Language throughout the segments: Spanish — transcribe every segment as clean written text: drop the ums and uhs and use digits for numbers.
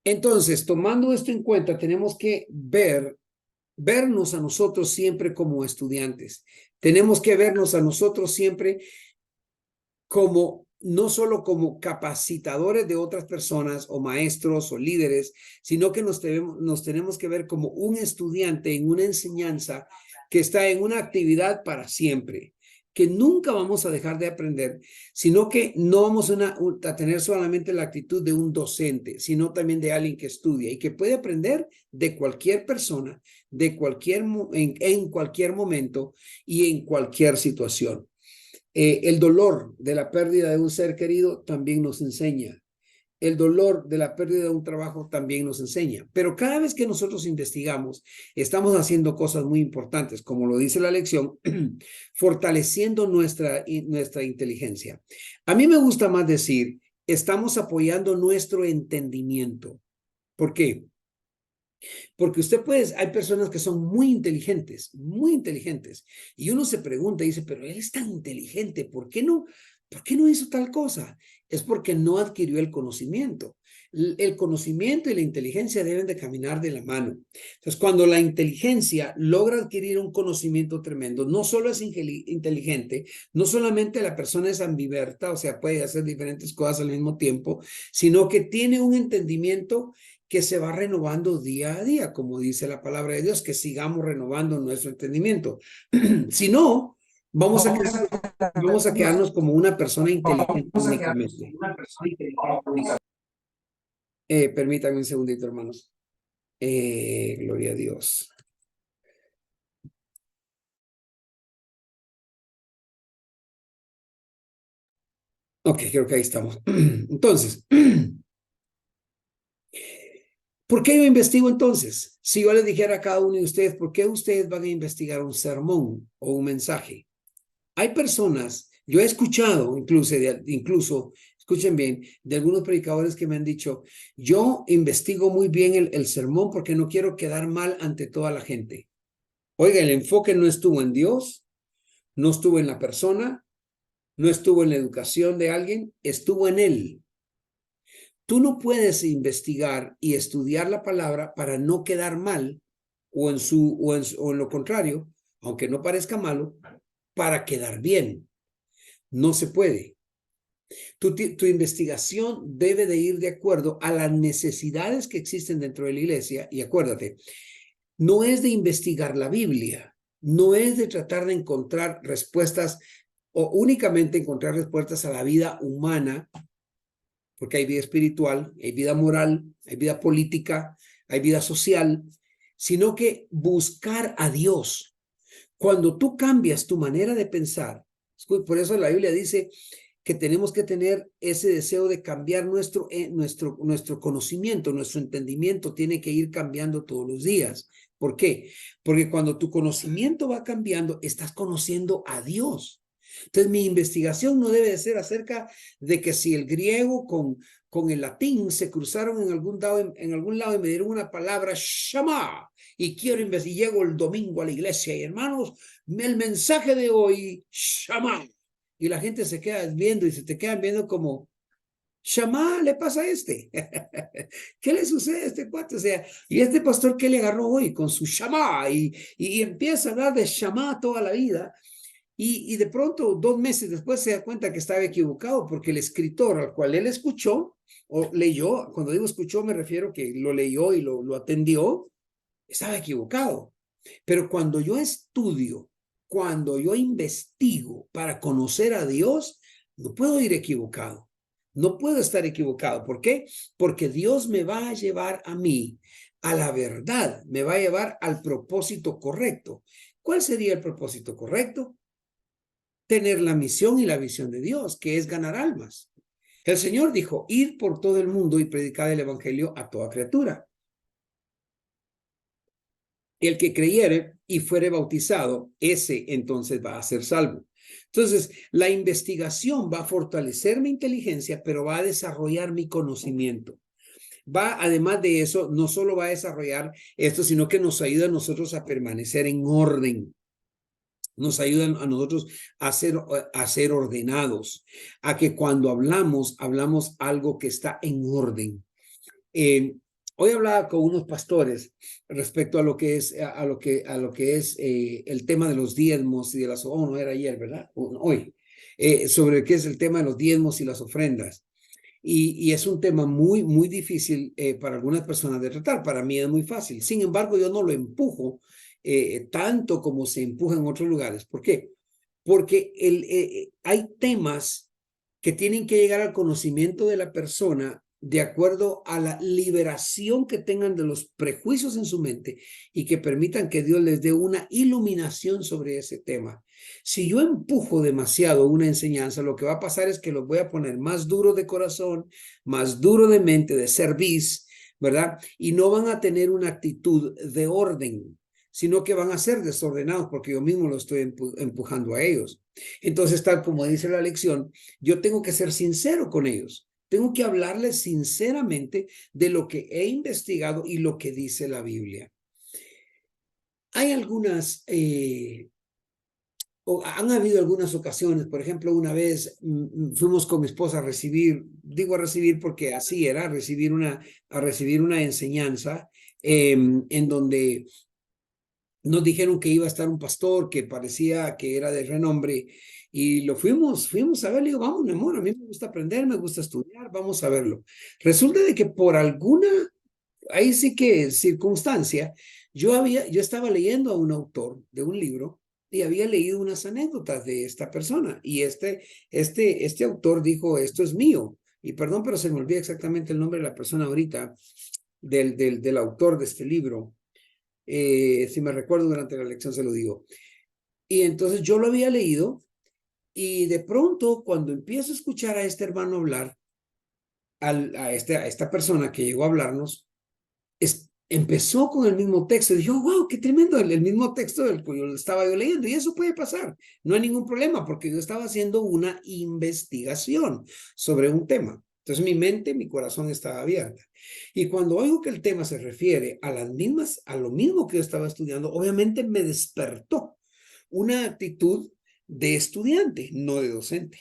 Entonces, tomando esto en cuenta, tenemos que vernos a nosotros siempre como estudiantes. Tenemos que vernos a nosotros siempre como, no solo como capacitadores de otras personas o maestros o líderes, sino que nos tenemos que ver como un estudiante en una enseñanza que está en una actividad para siempre, que nunca vamos a dejar de aprender, sino que no vamos a tener solamente la actitud de un docente, sino también de alguien que estudia y que puede aprender de cualquier persona, de en cualquier momento y en cualquier situación. El dolor de la pérdida de un ser querido también nos enseña. El dolor de la pérdida de un trabajo también nos enseña. Pero cada vez que nosotros investigamos, estamos haciendo cosas muy importantes, como lo dice la lección, fortaleciendo nuestra inteligencia. A mí me gusta más decir, estamos apoyando nuestro entendimiento. ¿Por qué? Porque hay personas que son muy inteligentes, y uno se pregunta y dice, pero él es tan inteligente, ¿por qué no hizo tal cosa? Es porque no adquirió el conocimiento. El conocimiento y la inteligencia deben de caminar de la mano. Entonces, cuando la inteligencia logra adquirir un conocimiento tremendo, no solo es inteligente, no solamente la persona es ambiverta, o sea, puede hacer diferentes cosas al mismo tiempo, sino que tiene un entendimiento que se va renovando día a día, como dice la palabra de Dios, que sigamos renovando nuestro entendimiento. Si no, vamos a quedarnos como una persona inteligente únicamente. Permítanme un segundito, hermanos. Gloria a Dios. Ok, creo que ahí estamos. Entonces, ¿por qué yo investigo entonces? Si yo les dijera a cada uno de ustedes, ¿por qué ustedes van a investigar un sermón o un mensaje? Hay personas, yo he escuchado incluso, escuchen bien, de algunos predicadores que me han dicho, yo investigo muy bien el sermón porque no quiero quedar mal ante toda la gente. Oiga, el enfoque no estuvo en Dios, no estuvo en la persona, no estuvo en la educación de alguien, estuvo en él. Tú no puedes investigar y estudiar la palabra para no quedar mal o en lo contrario, aunque no parezca malo, para quedar bien. No se puede. Tu investigación debe de ir de acuerdo a las necesidades que existen dentro de la iglesia. Y acuérdate, no es de investigar la Biblia, no es de tratar de encontrar respuestas o únicamente encontrar respuestas a la vida humana, porque hay vida espiritual, hay vida moral, hay vida política, hay vida social, sino que buscar a Dios. Cuando tú cambias tu manera de pensar, por eso la Biblia dice que tenemos que tener ese deseo de cambiar nuestro conocimiento, nuestro entendimiento tiene que ir cambiando todos los días. ¿Por qué? Porque cuando tu conocimiento va cambiando, estás conociendo a Dios. Entonces, mi investigación no debe de ser acerca de que si el griego con el latín se cruzaron en algún lado y me dieron una palabra, Shama, y quiero investigar, y llego el domingo a la iglesia y hermanos, el mensaje de hoy, Shama. Y la gente se queda viendo y se te quedan viendo como, Shama, le pasa a este. ¿Qué le sucede a este cuate? O sea, y este pastor, ¿qué le agarró hoy con su Shama? Y empieza a hablar de Shama toda la vida. Y de pronto, 2 meses después, se da cuenta que estaba equivocado porque el escritor al cual él escuchó o leyó, cuando digo escuchó me refiero que lo leyó y lo atendió, estaba equivocado. Pero cuando yo estudio, cuando yo investigo para conocer a Dios, no puedo ir equivocado. No puedo estar equivocado. ¿Por qué? Porque Dios me va a llevar a mí a la verdad, me va a llevar al propósito correcto. ¿Cuál sería el propósito correcto? Tener la misión y la visión de Dios, que es ganar almas. El Señor dijo, ir por todo el mundo y predicar el evangelio a toda criatura. El que creyere y fuere bautizado, ese entonces va a ser salvo. Entonces, la investigación va a fortalecer mi inteligencia, pero va a desarrollar mi conocimiento. Además de eso, no solo va a desarrollar esto, sino que nos ayuda a nosotros a permanecer en orden. Nos ayudan a nosotros a ser ordenados, a que cuando hablamos algo que está en orden. Hoy hablaba con unos pastores respecto a lo que es, el tema de los diezmos y de las, no era ayer, ¿verdad? Hoy, sobre qué es el tema de los diezmos y las ofrendas. Y es un tema muy, muy difícil para algunas personas de tratar. Para mí es muy fácil. Sin embargo, yo no lo empujo tanto como se empuja en otros lugares. ¿Por qué? Porque hay temas que tienen que llegar al conocimiento de la persona de acuerdo a la liberación que tengan de los prejuicios en su mente y que permitan que Dios les dé una iluminación sobre ese tema. Si yo empujo demasiado una enseñanza, lo que va a pasar es que los voy a poner más duro de corazón, más duro de mente, de cerviz, ¿verdad? Y no van a tener una actitud de orden, sino que van a ser desordenados porque yo mismo lo estoy empujando a ellos. Entonces, tal como dice la lección, yo tengo que ser sincero con ellos. Tengo que hablarles sinceramente de lo que he investigado y lo que dice la Biblia. Hay algunas, o han habido algunas ocasiones, por ejemplo, una vez fuimos con mi esposa a recibir, digo a recibir porque así era, a recibir una enseñanza en donde nos dijeron que iba a estar un pastor que parecía que era de renombre y lo fuimos a ver. Le digo, vamos, mi amor, a mí me gusta aprender, me gusta estudiar, vamos a verlo. Resulta de que por alguna, ahí sí que circunstancia, yo estaba leyendo a un autor de un libro y había leído unas anécdotas de esta persona y este autor dijo, esto es mío. Y perdón, pero se me olvida exactamente el nombre de la persona ahorita, del autor de este libro. Si me recuerdo durante la lección se lo digo. Y entonces yo lo había leído y de pronto cuando empiezo a escuchar a este hermano hablar, a esta persona que llegó a hablarnos, empezó con el mismo texto y dijo, wow, qué tremendo, el mismo texto del que yo estaba leyendo. Y eso puede pasar, no hay ningún problema porque yo estaba haciendo una investigación sobre un tema. Entonces mi mente, mi corazón estaba abierta. Y cuando oigo que el tema se refiere a lo mismo que yo estaba estudiando, obviamente me despertó una actitud de estudiante, no de docente.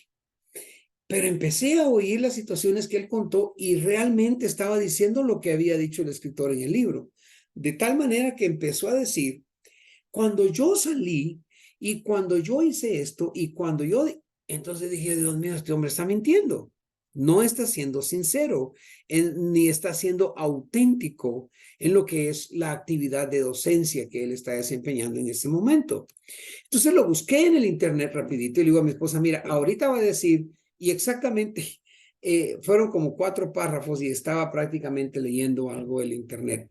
Pero empecé a oír las situaciones que él contó y realmente estaba diciendo lo que había dicho el escritor en el libro. De tal manera que empezó a decir, cuando yo salí y cuando yo hice esto y cuando yo... Entonces dije, Dios mío, este hombre está mintiendo. No está siendo sincero, ni está siendo auténtico en lo que es la actividad de docencia que él está desempeñando en este momento. Entonces lo busqué en el internet rapidito y le digo a mi esposa, mira, ahorita va a decir, y exactamente, fueron como 4 párrafos y estaba prácticamente leyendo algo del internet.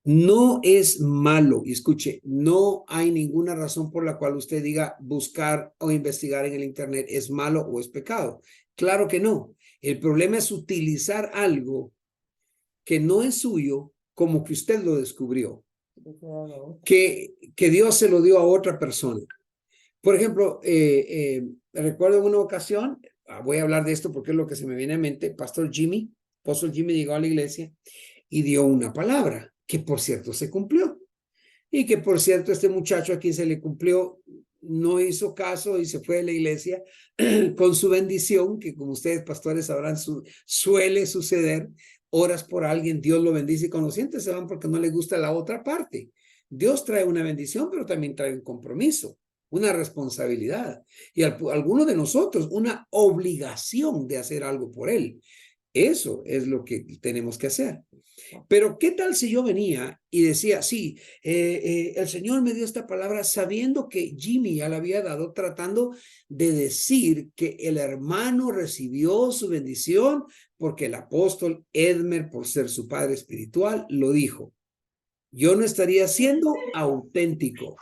No es malo, y escuche, no hay ninguna razón por la cual usted diga buscar o investigar en el internet es malo o es pecado. Claro que no. El problema es utilizar algo que no es suyo como que usted lo descubrió, que Dios se lo dio a otra persona. Por ejemplo, recuerdo en una ocasión, voy a hablar de esto porque es lo que se me viene a mente, Pastor Jimmy, Apóstol Jimmy llegó a la iglesia y dio una palabra que por cierto se cumplió. Y que por cierto este muchacho a quien se le cumplió no hizo caso y se fue de la iglesia con su bendición, que como ustedes pastores sabrán, suele suceder, oras por alguien, Dios lo bendice y con los siguientes se van porque no le gusta la otra parte. Dios trae una bendición, pero también trae un compromiso, una responsabilidad y algunos de nosotros una obligación de hacer algo por él. Eso es lo que tenemos que hacer. Pero ¿qué tal si yo venía y decía, sí, el Señor me dio esta palabra sabiendo que Jimmy ya la había dado, tratando de decir que el hermano recibió su bendición porque el apóstol Edmer, por ser su padre espiritual, lo dijo? Yo no estaría siendo auténtico.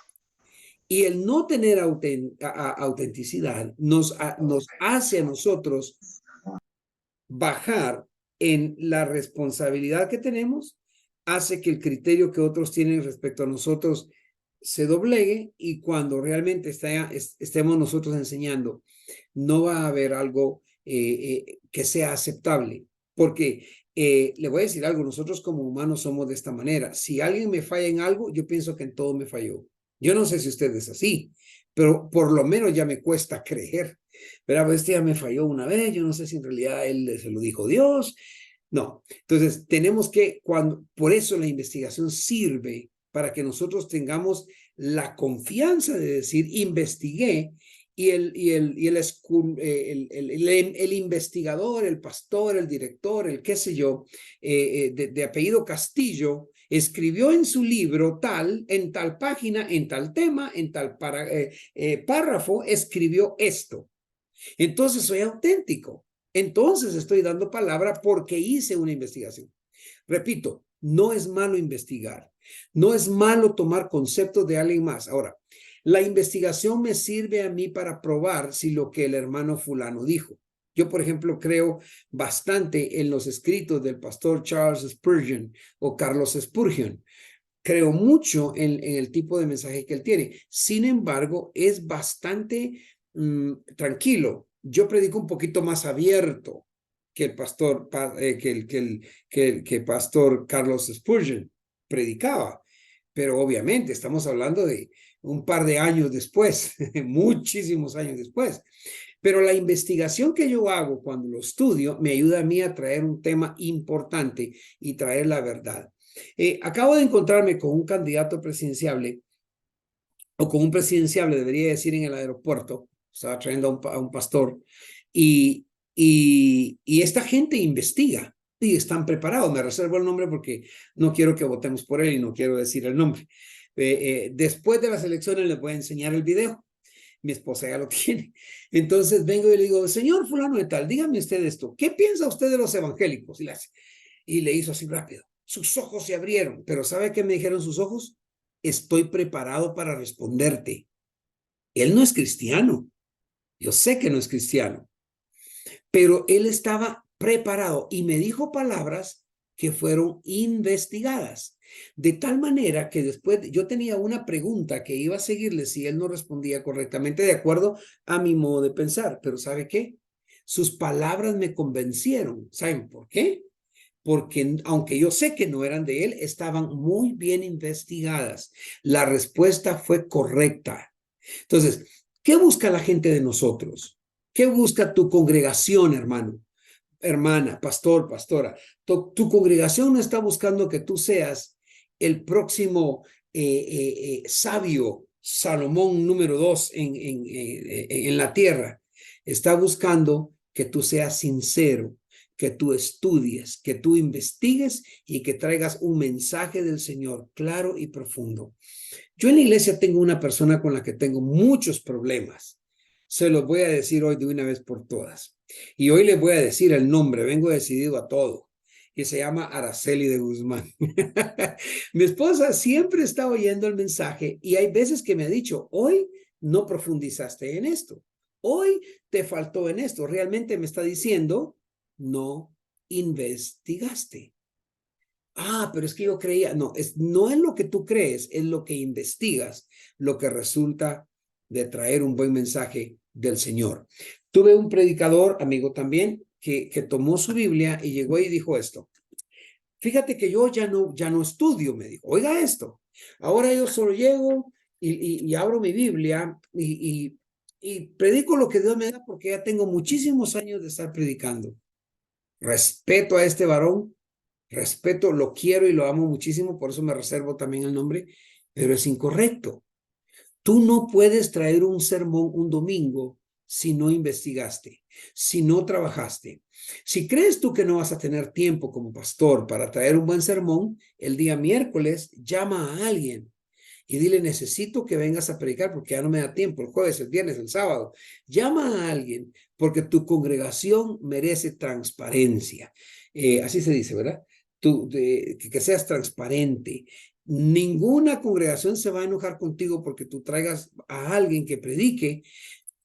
Y el no tener autenticidad nos hace a nosotros bajar en la responsabilidad que tenemos, hace que el criterio que otros tienen respecto a nosotros se doblegue y cuando realmente estemos nosotros enseñando, no va a haber algo que sea aceptable. Porque le voy a decir algo, nosotros como humanos somos de esta manera. Si alguien me falla en algo, yo pienso que en todo me falló. Yo no sé si usted es así, pero por lo menos ya me cuesta creer. Pero este ya me falló una vez, yo no sé si en realidad él se lo dijo Dios. No. Entonces, tenemos que, por eso la investigación sirve para que nosotros tengamos la confianza de decir, investigué, y el investigador, el pastor, el director, el qué sé yo, de apellido Castillo, escribió en su libro tal, en tal página, en tal tema, en tal párrafo, escribió esto. Entonces soy auténtico. Entonces estoy dando palabra porque hice una investigación. Repito, no es malo investigar. No es malo tomar conceptos de alguien más. Ahora, la investigación me sirve a mí para probar si lo que el hermano fulano dijo. Yo, por ejemplo, creo bastante en los escritos del pastor Charles Spurgeon o Carlos Spurgeon. Creo mucho en el tipo de mensaje que él tiene. Sin embargo, es bastante tranquilo. Yo predico un poquito más abierto que el pastor, que pastor Carlos Spurgeon predicaba. Pero obviamente estamos hablando de un par de años después, muchísimos años después. Pero la investigación que yo hago cuando lo estudio me ayuda a mí a traer un tema importante y traer la verdad. Acabo de encontrarme con un candidato presidenciable, o con un presidenciable, debería decir, en el aeropuerto. Estaba trayendo a un pastor y esta gente investiga y están preparados. Me reservo el nombre porque no quiero que votemos por él y no quiero decir el nombre. Después de las elecciones les voy a enseñar el video. Mi esposa ya lo tiene. Entonces vengo y le digo, señor fulano de tal, dígame usted esto. ¿Qué piensa usted de los evangélicos? Y le hizo así rápido. Sus ojos se abrieron. Pero ¿sabe qué me dijeron sus ojos? Estoy preparado para responderte. Él no es cristiano. Yo sé que no es cristiano. Pero él estaba preparado y me dijo palabras que fueron investigadas. De tal manera que después yo tenía una pregunta que iba a seguirle si él no respondía correctamente de acuerdo a mi modo de pensar. Pero ¿sabe qué? Sus palabras me convencieron. ¿Saben por qué? Porque aunque yo sé que no eran de él, estaban muy bien investigadas. La respuesta fue correcta. Entonces, ¿qué busca la gente de nosotros? ¿Qué busca tu congregación, hermano, hermana, pastor, pastora? Tu congregación no está buscando que tú seas el próximo sabio Salomón número 2 en la tierra. Está buscando que tú seas sincero, que tú estudies, que tú investigues y que traigas un mensaje del Señor claro y profundo. Yo en la iglesia tengo una persona con la que tengo muchos problemas. Se los voy a decir hoy de una vez por todas. Y hoy les voy a decir el nombre, vengo decidido a todo. Y se llama Araceli de Guzmán. Mi esposa siempre está oyendo el mensaje y hay veces que me ha dicho, hoy no profundizaste en esto. Hoy te faltó en esto. Realmente me está diciendo, no investigaste. Pero es que yo creía, no es lo que tú crees, es lo que investigas, lo que resulta de traer un buen mensaje del Señor. Tuve un predicador, amigo también, que tomó su Biblia y llegó y dijo esto. Fíjate que yo ya no estudio, me dijo. Oiga esto, ahora yo solo llego y abro mi Biblia y predico lo que Dios me da porque ya tengo muchísimos años de estar predicando. Respeto a este varón. Respeto, lo quiero y lo amo muchísimo, por eso me reservo también el nombre, pero es incorrecto. Tú no puedes traer un sermón un domingo si no investigaste, si no trabajaste. Si crees tú que no vas a tener tiempo como pastor para traer un buen sermón, el día miércoles llama a alguien y dile, necesito que vengas a predicar porque ya no me da tiempo, el jueves, el viernes, el sábado. Llama a alguien porque tu congregación merece transparencia. Así se dice, ¿verdad? Que seas transparente. Ninguna congregación se va a enojar contigo porque tú traigas a alguien que predique,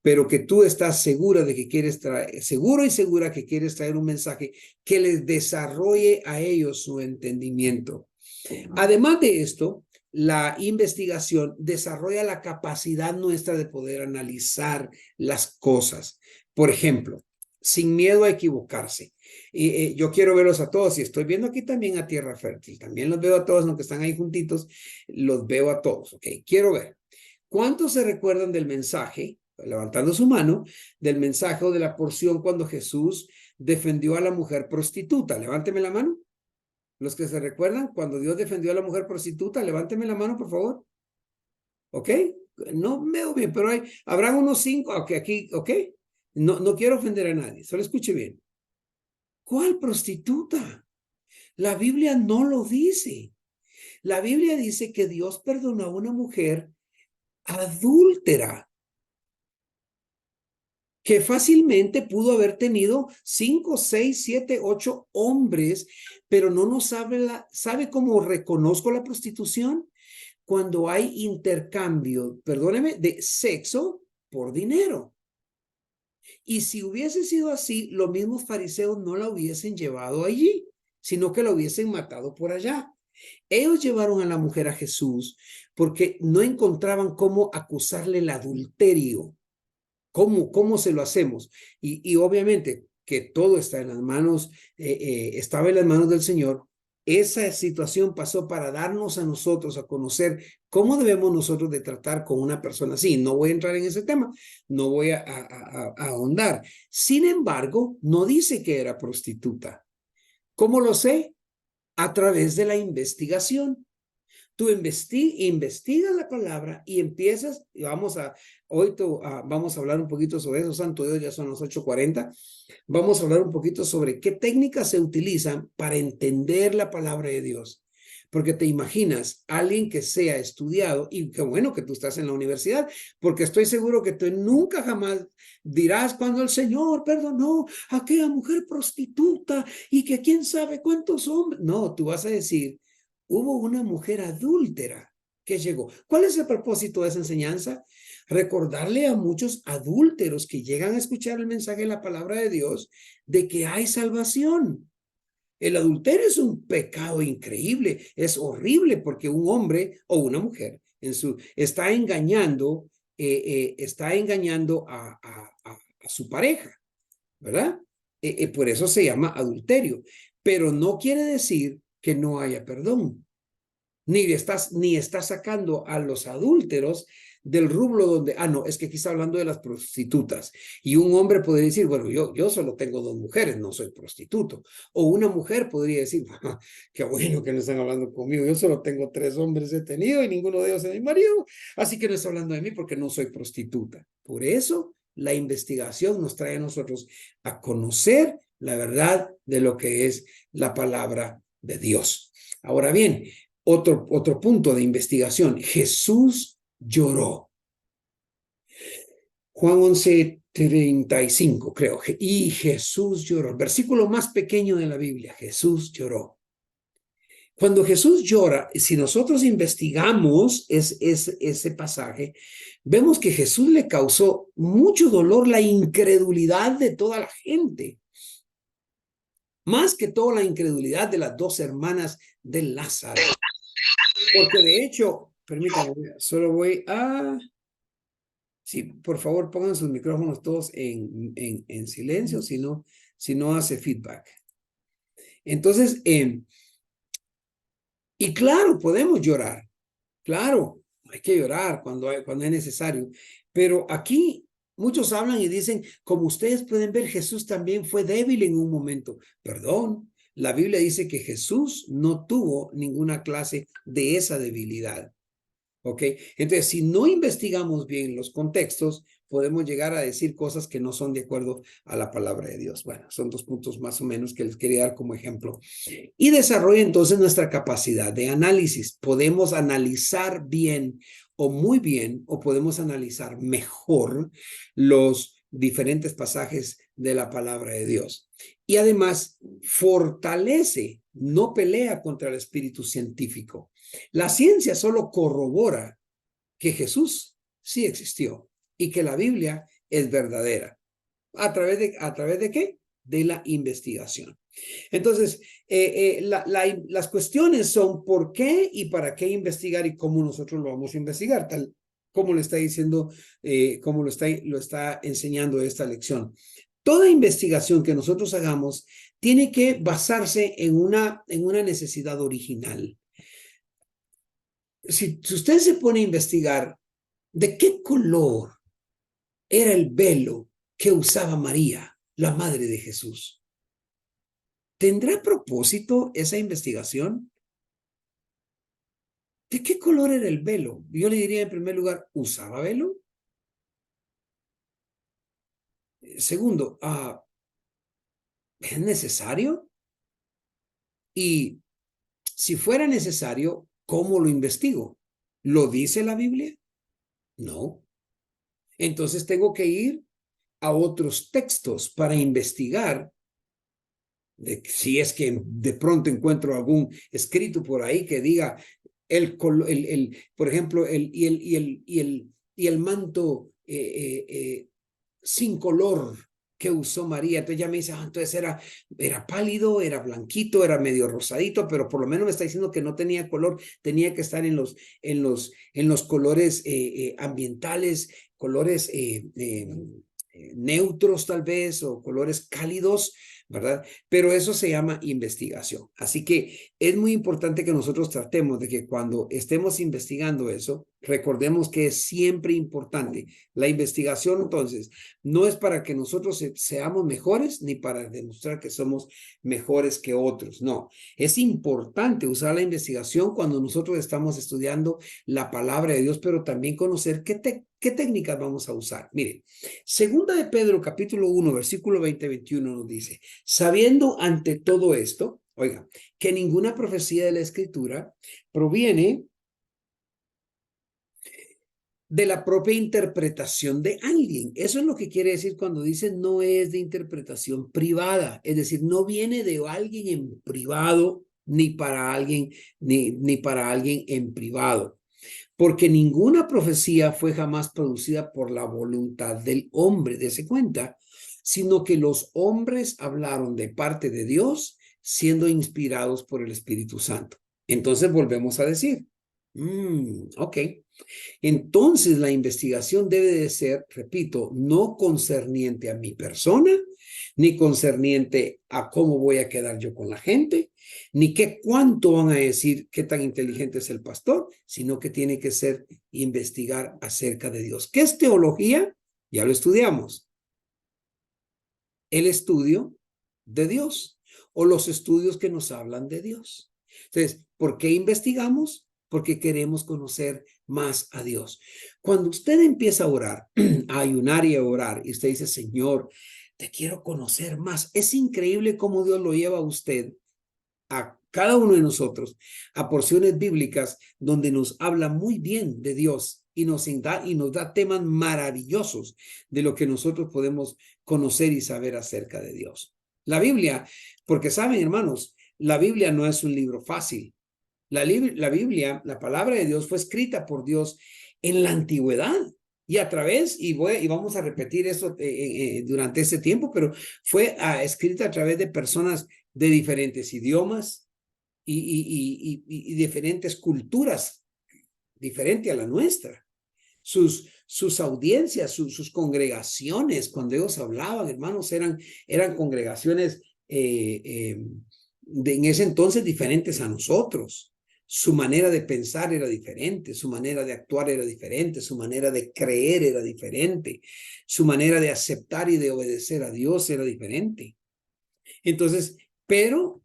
pero que tú estás segura de que quieres traer, seguro y segura que quieres traer un mensaje que les desarrolle a ellos su entendimiento. Además de esto, la investigación desarrolla la capacidad nuestra de poder analizar las cosas. Por ejemplo, sin miedo a equivocarse. Yo quiero verlos a todos y estoy viendo aquí también a Tierra Fértil. También los veo a todos, aunque están ahí juntitos, los veo a todos. Ok, quiero ver. ¿Cuántos se recuerdan del mensaje levantando su mano, del mensaje o de la porción cuando Jesús defendió a la mujer prostituta. Levánteme la mano. Los que se recuerdan, cuando Dios defendió a la mujer prostituta, levánteme la mano, por favor. ¿Ok? No veo bien, pero habrán unos 5. Ok, aquí, ok. No quiero ofender a nadie, solo escuche bien. ¿Cuál prostituta? La Biblia no lo dice. La Biblia dice que Dios perdonó a una mujer adúltera que fácilmente pudo haber tenido 5, 6, 7, 8 hombres, pero no nos sabe cómo reconozco la prostitución cuando hay intercambio, perdóneme, de sexo por dinero. Y si hubiese sido así, los mismos fariseos no la hubiesen llevado allí, sino que la hubiesen matado por allá. Ellos llevaron a la mujer a Jesús porque no encontraban cómo acusarle el adulterio. ¿Cómo se lo hacemos? Y obviamente que todo está en las manos, estaba en las manos del Señor. Esa situación pasó para darnos a nosotros a conocer cómo debemos nosotros de tratar con una persona así. No voy a entrar en ese tema, no voy a ahondar. Sin embargo, no dice que era prostituta. ¿Cómo lo sé? A través de la investigación. Tú investigas la palabra y empiezas, y vamos a hablar un poquito sobre eso, santo Dios, ya son las 8:40, vamos a hablar un poquito sobre qué técnicas se utilizan para entender la palabra de Dios. Porque te imaginas, alguien que sea estudiado, y qué bueno que tú estás en la universidad, porque estoy seguro que tú nunca jamás dirás cuando el Señor perdonó a aquella mujer prostituta y que quién sabe cuántos hombres. No, tú vas a decir, hubo una mujer adúltera que llegó. ¿Cuál es el propósito de esa enseñanza? Recordarle a muchos adúlteros que llegan a escuchar el mensaje de la palabra de Dios de que hay salvación. El adulterio es un pecado increíble, es horrible porque un hombre o una mujer está engañando a su pareja, ¿verdad? Por eso se llama adulterio, pero no quiere decir que no haya perdón. Ni está sacando a los adúlteros del rubro donde, no, es que aquí está hablando de las prostitutas. Y un hombre podría decir, bueno, yo solo tengo 2 mujeres, no soy prostituto. O una mujer podría decir, qué bueno que no están hablando conmigo, yo solo tengo 3 hombres he tenido y ninguno de ellos es mi marido, así que no está hablando de mí porque no soy prostituta. Por eso la investigación nos trae a nosotros a conocer la verdad de lo que es la palabra de Dios. Ahora bien, otro punto de investigación. Jesús lloró. Juan 11:35, creo. Y Jesús lloró. El versículo más pequeño de la Biblia. Jesús lloró. Cuando Jesús llora, si nosotros investigamos ese pasaje, vemos que Jesús le causó mucho dolor la incredulidad de toda la gente. Más que todo la incredulidad de las 2 hermanas de Lázaro. Porque de hecho, permítanme, solo voy a... Sí, por favor, pongan sus micrófonos todos en silencio, si no hace feedback. Entonces, y claro, podemos llorar. Claro, hay que llorar cuando es necesario. Pero aquí muchos hablan y dicen, como ustedes pueden ver, Jesús también fue débil en un momento. Perdón, la Biblia dice que Jesús no tuvo ninguna clase de esa debilidad. ¿Ok? Entonces, si no investigamos bien los contextos, podemos llegar a decir cosas que no son de acuerdo a la palabra de Dios. Bueno, son 2 puntos más o menos que les quería dar como ejemplo. Y desarrolla entonces nuestra capacidad de análisis. Podemos analizar bien o muy bien, o podemos analizar mejor los diferentes pasajes de la palabra de Dios. Y además, fortalece, no pelea contra el espíritu científico. La ciencia solo corrobora que Jesús sí existió y que la Biblia es verdadera. ¿A través de qué? De la investigación. Entonces, las cuestiones son por qué y para qué investigar y cómo nosotros lo vamos a investigar, tal como lo está diciendo, como lo está enseñando esta lección. Toda investigación que nosotros hagamos tiene que basarse en una necesidad original. Si usted se pone a investigar de qué color era el velo que usaba María, la madre de Jesús. ¿Tendrá propósito esa investigación? ¿De qué color era el velo? Yo le diría en primer lugar, ¿usaba velo? Segundo, ¿es necesario? Y si fuera necesario, ¿cómo lo investigo? ¿Lo dice la Biblia? No. Entonces tengo que ir a otros textos para investigar si es que de pronto encuentro algún escrito por ahí que diga por ejemplo, el manto sin color que usó María. Entonces ya me dice, entonces era pálido, era blanquito, era medio rosadito, pero por lo menos me está diciendo que no tenía color, tenía que estar en los colores ambientales, colores neutros tal vez, o colores cálidos, ¿verdad? Pero eso se llama investigación. Así que es muy importante que nosotros tratemos de que cuando estemos investigando eso, recordemos que es siempre importante. La investigación, entonces, no es para que nosotros seamos mejores ni para demostrar que somos mejores que otros. No, es importante usar la investigación cuando nosotros estamos estudiando la palabra de Dios, pero también conocer qué técnicas vamos a usar. Mire, segunda de Pedro, capítulo 1, versículo 20-21 nos dice, sabiendo ante todo esto, oiga, que ninguna profecía de la Escritura proviene de la propia interpretación de alguien. Eso es lo que quiere decir cuando dice no es de interpretación privada, es decir, no viene de alguien en privado ni para alguien ni para alguien en privado, porque ninguna profecía fue jamás producida por la voluntad del hombre, dése cuenta, sino que los hombres hablaron de parte de Dios, siendo inspirados por el Espíritu Santo. Entonces volvemos a decir, ok. Entonces la investigación debe de ser, repito, no concerniente a mi persona, ni concerniente a cómo voy a quedar yo con la gente, ni qué cuánto van a decir qué tan inteligente es el pastor, sino que tiene que ser investigar acerca de Dios. ¿Qué es teología? Ya lo estudiamos. El estudio de Dios o los estudios que nos hablan de Dios. Entonces, ¿por qué investigamos? Porque queremos conocer más a Dios. Cuando usted empieza a orar, a ayunar y a orar, y usted dice, Señor, te quiero conocer más, es increíble cómo Dios lo lleva a usted, a cada uno de nosotros, a porciones bíblicas donde nos habla muy bien de Dios y nos da temas maravillosos de lo que nosotros podemos conocer y saber acerca de Dios. La Biblia, porque saben, hermanos, la Biblia no es un libro fácil. La Biblia, la palabra de Dios, fue escrita por Dios en la antigüedad y a través, y vamos a repetir eso durante este tiempo, pero fue escrita a través de personas de diferentes idiomas y diferentes culturas, diferente a la nuestra. Sus audiencias, sus congregaciones, cuando ellos hablaban, hermanos, eran congregaciones en ese entonces diferentes a nosotros. Su manera de pensar era diferente, su manera de actuar era diferente, su manera de creer era diferente, su manera de aceptar y de obedecer a Dios era diferente. Entonces, pero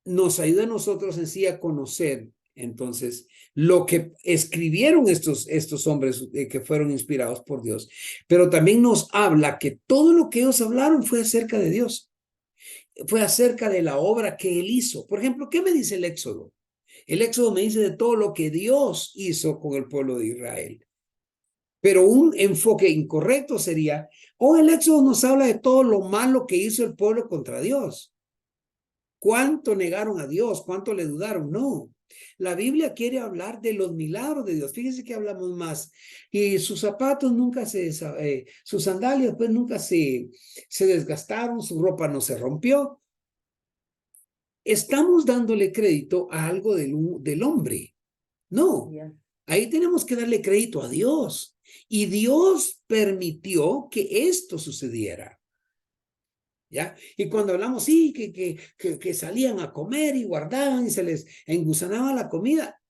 nos ayuda a nosotros en sí a conocer entonces lo que escribieron estos hombres que fueron inspirados por Dios, pero también nos habla que todo lo que ellos hablaron fue acerca de Dios, fue acerca de la obra que Él hizo. Por ejemplo, ¿qué me dice el Éxodo? El Éxodo me dice de todo lo que Dios hizo con el pueblo de Israel. Pero un enfoque incorrecto sería, el Éxodo nos habla de todo lo malo que hizo el pueblo contra Dios. ¿Cuánto negaron a Dios? ¿Cuánto le dudaron? No. La Biblia quiere hablar de los milagros de Dios. Fíjense que hablamos más. Y sus zapatos nunca sus sandalias pues nunca se desgastaron, su ropa no se rompió. Estamos dándole crédito a algo del hombre. No. Ahí tenemos que darle crédito a Dios. Y Dios permitió que esto sucediera. ¿Ya? Y cuando hablamos, sí, que salían a comer y guardaban y se les engusanaba la comida,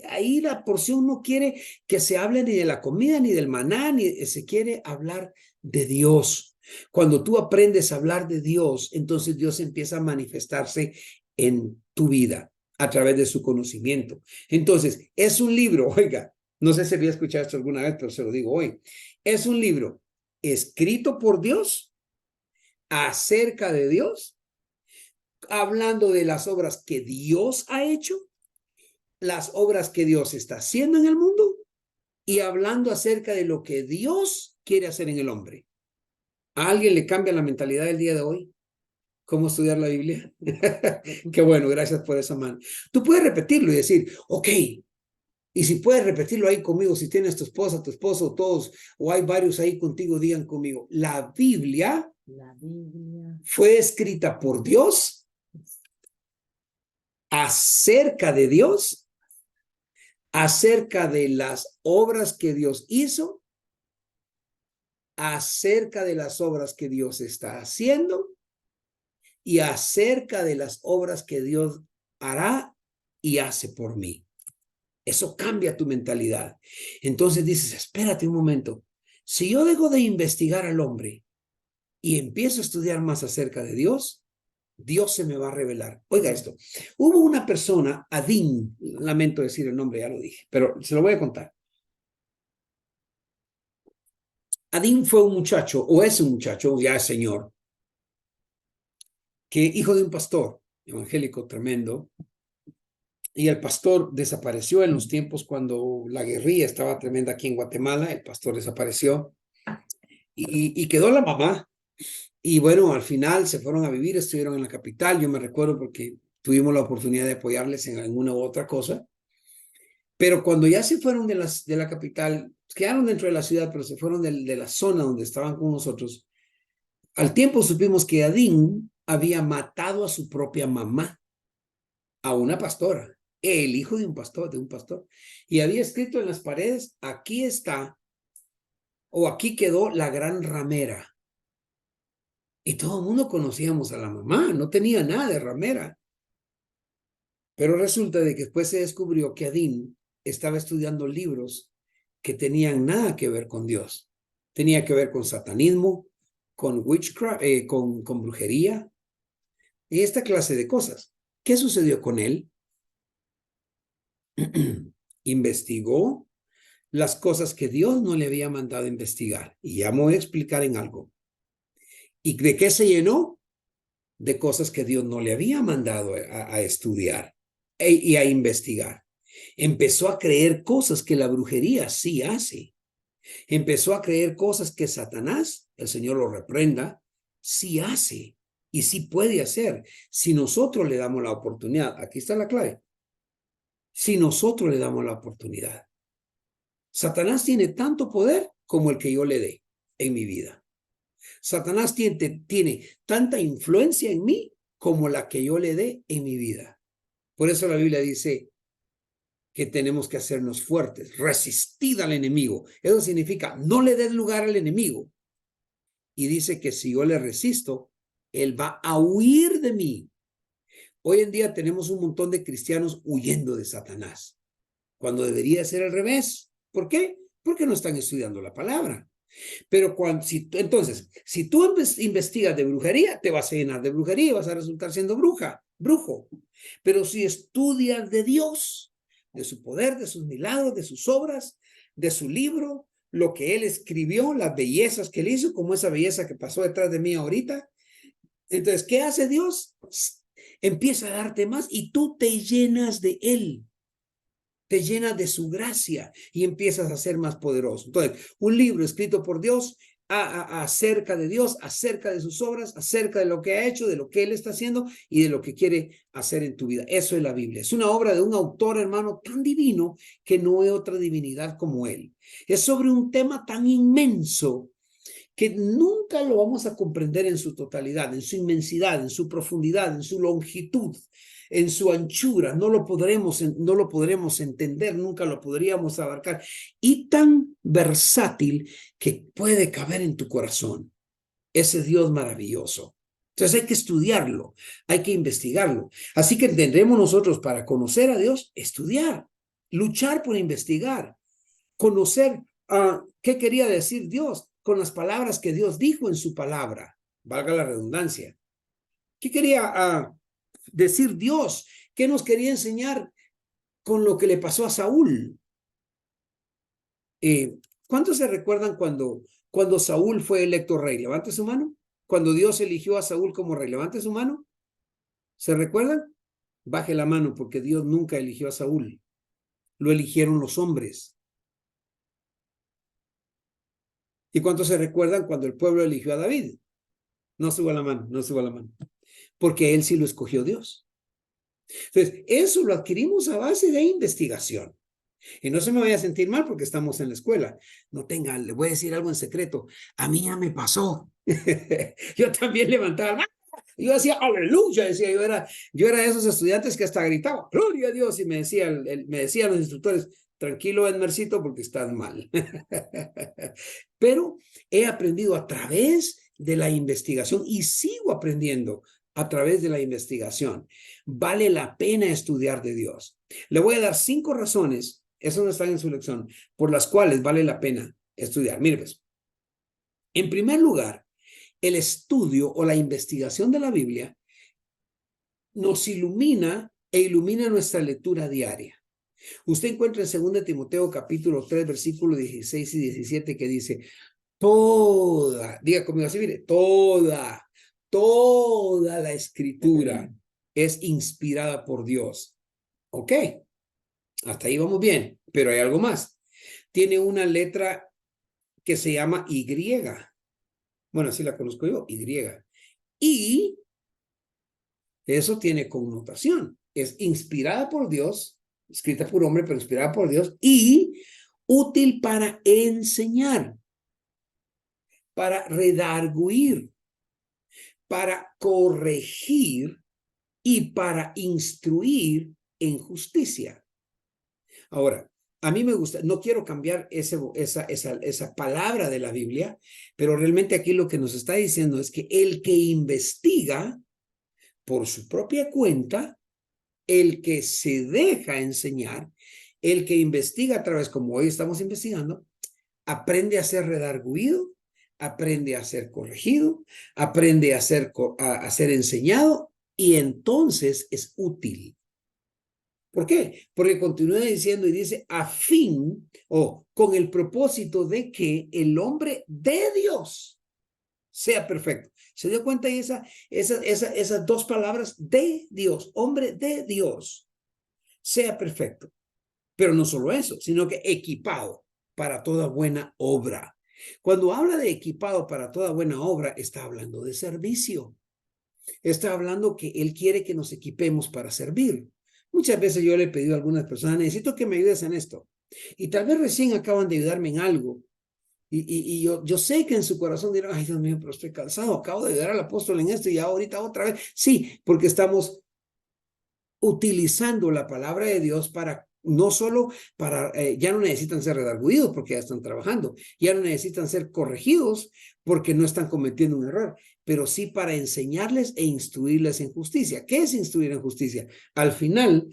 Ahí la porción no quiere que se hable ni de la comida, ni del maná, ni se quiere hablar de Dios. Cuando tú aprendes a hablar de Dios, entonces Dios empieza a manifestarse en tu vida a través de su conocimiento. Entonces, es un libro, oiga, no sé si había escuchado esto alguna vez, pero se lo digo hoy. Es un libro escrito por Dios, acerca de Dios, hablando de las obras que Dios ha hecho, las obras que Dios está haciendo en el mundo y hablando acerca de lo que Dios quiere hacer en el hombre. ¿A alguien le cambia la mentalidad del día de hoy? ¿Cómo estudiar la Biblia? Qué bueno, gracias por esa mano. Tú puedes repetirlo y decir, ok, y si puedes repetirlo ahí conmigo, si tienes tu esposa, tu esposo, todos, o hay varios ahí contigo, digan conmigo, la Biblia fue escrita por Dios, acerca de Dios, acerca de las obras que Dios hizo, acerca de las obras que Dios está haciendo y acerca de las obras que Dios hará y hace por mí. Eso cambia tu mentalidad. Entonces dices, espérate un momento. Si yo dejo de investigar al hombre y empiezo a estudiar más acerca de Dios, Dios se me va a revelar. Oiga esto. Hubo una persona, Adín, lamento decir el nombre, ya lo dije, pero se lo voy a contar. Adín fue un muchacho, o es un muchacho, ya es señor, que hijo de un pastor evangélico tremendo, y el pastor desapareció en los tiempos cuando la guerrilla estaba tremenda aquí en Guatemala. El pastor desapareció y quedó la mamá. Y bueno, al final se fueron a vivir, estuvieron en la capital. Yo me recuerdo porque tuvimos la oportunidad de apoyarles en alguna u otra cosa. Pero cuando ya se fueron de la capital, quedaron dentro de la ciudad, pero se fueron de la zona donde estaban con nosotros. Al tiempo supimos que Adín había matado a su propia mamá, a una pastora. El hijo de un pastor, y había escrito en las paredes, aquí está, o aquí quedó la gran ramera. Y todo el mundo conocíamos a la mamá, no tenía nada de ramera. Pero resulta de que después se descubrió que Adín estaba estudiando libros que tenían nada que ver con Dios. Tenía que ver con satanismo, con witchcraft, con brujería, y esta clase de cosas. ¿Qué sucedió con él? Investigó las cosas que Dios no le había mandado a investigar. Y ya me voy a explicar en algo. ¿Y de qué se llenó? De cosas que Dios no le había mandado a estudiar y a investigar. Empezó a creer cosas que la brujería sí hace. Empezó a creer cosas que Satanás, el Señor lo reprenda, sí hace y sí puede hacer si nosotros le damos la oportunidad. Aquí está la clave. Si nosotros le damos la oportunidad. Satanás tiene tanto poder como el que yo le dé en mi vida. Satanás tiene tanta influencia en mí como la que yo le dé en mi vida. Por eso la Biblia dice que tenemos que hacernos fuertes, resistir al enemigo. Eso significa no le des lugar al enemigo. Y dice que si yo le resisto, él va a huir de mí. Hoy en día tenemos un montón de cristianos huyendo de Satanás, cuando debería ser al revés. ¿Por qué? Porque no están estudiando la palabra. Pero entonces, si tú investigas de brujería, te vas a llenar de brujería y vas a resultar siendo brujo. Pero si estudias de Dios, de su poder, de sus milagros, de sus obras, de su libro, lo que él escribió, las bellezas que él hizo, como esa belleza que pasó detrás de mí ahorita. Entonces, ¿qué hace Dios? Empieza a darte más y tú te llenas de él. Te llenas de su gracia y empiezas a ser más poderoso. Entonces, un libro escrito por Dios acerca de Dios, acerca de sus obras, acerca de lo que ha hecho, de lo que Él está haciendo y de lo que quiere hacer en tu vida. Eso es la Biblia. Es una obra de un autor, hermano, tan divino que no hay otra divinidad como Él. Es sobre un tema tan inmenso que nunca lo vamos a comprender en su totalidad, en su inmensidad, en su profundidad, en su longitud, en su anchura. No lo podremos entender, nunca lo podríamos abarcar. Y tan versátil que puede caber en tu corazón. Ese Dios maravilloso. Entonces hay que estudiarlo, hay que investigarlo. Así que tendremos nosotros para conocer a Dios, estudiar, luchar por investigar, conocer qué quería decir Dios con las palabras que Dios dijo en su palabra, valga la redundancia. ¿Qué quería decir Dios? ¿Qué nos quería enseñar con lo que le pasó a Saúl? ¿Cuántos se recuerdan cuando Saúl fue electo rey? Levante su mano. Cuando Dios eligió a Saúl como rey, levante su mano. ¿Se recuerdan? Baje la mano porque Dios nunca eligió a Saúl. Lo eligieron los hombres. ¿Y cuántos se recuerdan cuando el pueblo eligió a David? No suba la mano, no suba la mano. Porque él sí lo escogió Dios. Entonces, eso lo adquirimos a base de investigación. Y no se me vaya a sentir mal porque estamos en la escuela. No tenga, le voy a decir algo en secreto. A mí ya me pasó. Yo también levantaba la mano. Yo decía, aleluya, decía, yo era de esos estudiantes que hasta gritaba, gloria a Dios, y me decían los instructores, tranquilo, Edmercito, porque estás mal. Pero he aprendido a través de la investigación y sigo aprendiendo a través de la investigación. Vale la pena estudiar de Dios. Le voy a dar 5 razones, eso no está en su lección, por las cuales vale la pena estudiar. Mire, pues, en primer lugar, el estudio o la investigación de la Biblia nos ilumina e ilumina nuestra lectura diaria. Usted encuentra en 2 Timoteo capítulo 3, versículos 16 y 17 que dice, diga conmigo así, mire, toda la escritura es inspirada por Dios. Ok, hasta ahí vamos bien, pero hay algo más. Tiene una letra que se llama Y. Bueno, así la conozco yo, Y. Y eso tiene connotación. Es inspirada por Dios, escrita por hombre, pero inspirada por Dios, y útil para enseñar, para redarguir, para corregir y para instruir en justicia. Ahora, a mí me gusta, no quiero cambiar esa palabra de la Biblia, pero realmente aquí lo que nos está diciendo es que el que investiga por su propia cuenta, el que se deja enseñar, el que investiga a través, como hoy estamos investigando, aprende a ser redarguido, aprende a ser corregido, aprende a ser enseñado y entonces es útil. ¿Por qué? Porque continúa diciendo y dice a fin o con el propósito de que el hombre de Dios sea perfecto. ¿Se dio cuenta de esas 2 palabras? De Dios, hombre de Dios, sea perfecto. Pero no solo eso, sino que equipado para toda buena obra. Cuando habla de equipado para toda buena obra, está hablando de servicio. Está hablando que Él quiere que nos equipemos para servir. Muchas veces yo le he pedido a algunas personas, necesito que me ayudes en esto. Y tal vez recién acaban de ayudarme en algo. Y yo sé que en su corazón dirán, ay Dios mío, pero estoy cansado, acabo de ayudar al apóstol en esto y ahorita otra vez. Sí, porque estamos utilizando la palabra de Dios para, no solo para, ya no necesitan ser redarguidos porque ya están trabajando, ya no necesitan ser corregidos porque no están cometiendo un error, pero sí para enseñarles e instruirles en justicia. ¿Qué es instruir en justicia? Al final,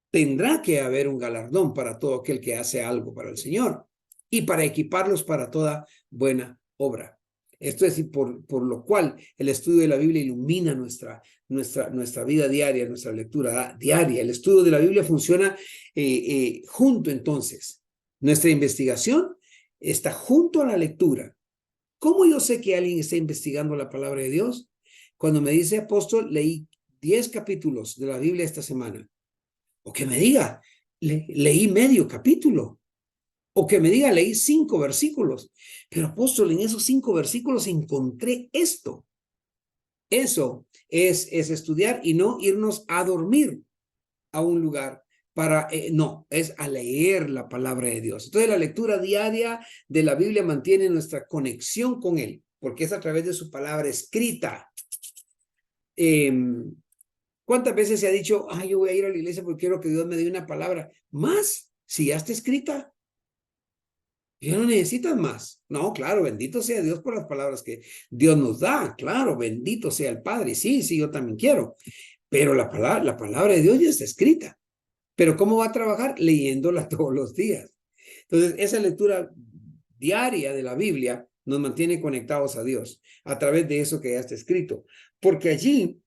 tendrá que haber un galardón para todo aquel que hace algo para el Señor y para equiparlos para toda buena obra. Esto es por lo cual el estudio de la Biblia ilumina nuestra vida diaria, nuestra lectura diaria. El estudio de la Biblia funciona junto entonces. Nuestra investigación está junto a la lectura. ¿Cómo yo sé que alguien está investigando la palabra de Dios? Cuando me dice apóstol, leí 10 capítulos de la Biblia esta semana. O que me diga, leí medio capítulo. O que me diga, leí 5 versículos. Pero apóstol, en esos 5 versículos encontré esto. Eso es estudiar y no irnos a dormir a un lugar para, no, es a leer la palabra de Dios. Entonces la lectura diaria de la Biblia mantiene nuestra conexión con Él, porque es a través de su palabra escrita. ¿Cuántas veces se ha dicho, ay, yo voy a ir a la iglesia porque quiero que Dios me dé una palabra? Más, si ya está escrita. Ya no necesitas más. No, claro, bendito sea Dios por las palabras que Dios nos da. Claro, bendito sea el Padre. Sí, sí, yo también quiero. Pero la palabra de Dios ya está escrita. Pero ¿cómo va a trabajar? Leyéndola todos los días. Entonces, esa lectura diaria de la Biblia nos mantiene conectados a Dios a través de eso que ya está escrito. Porque allí,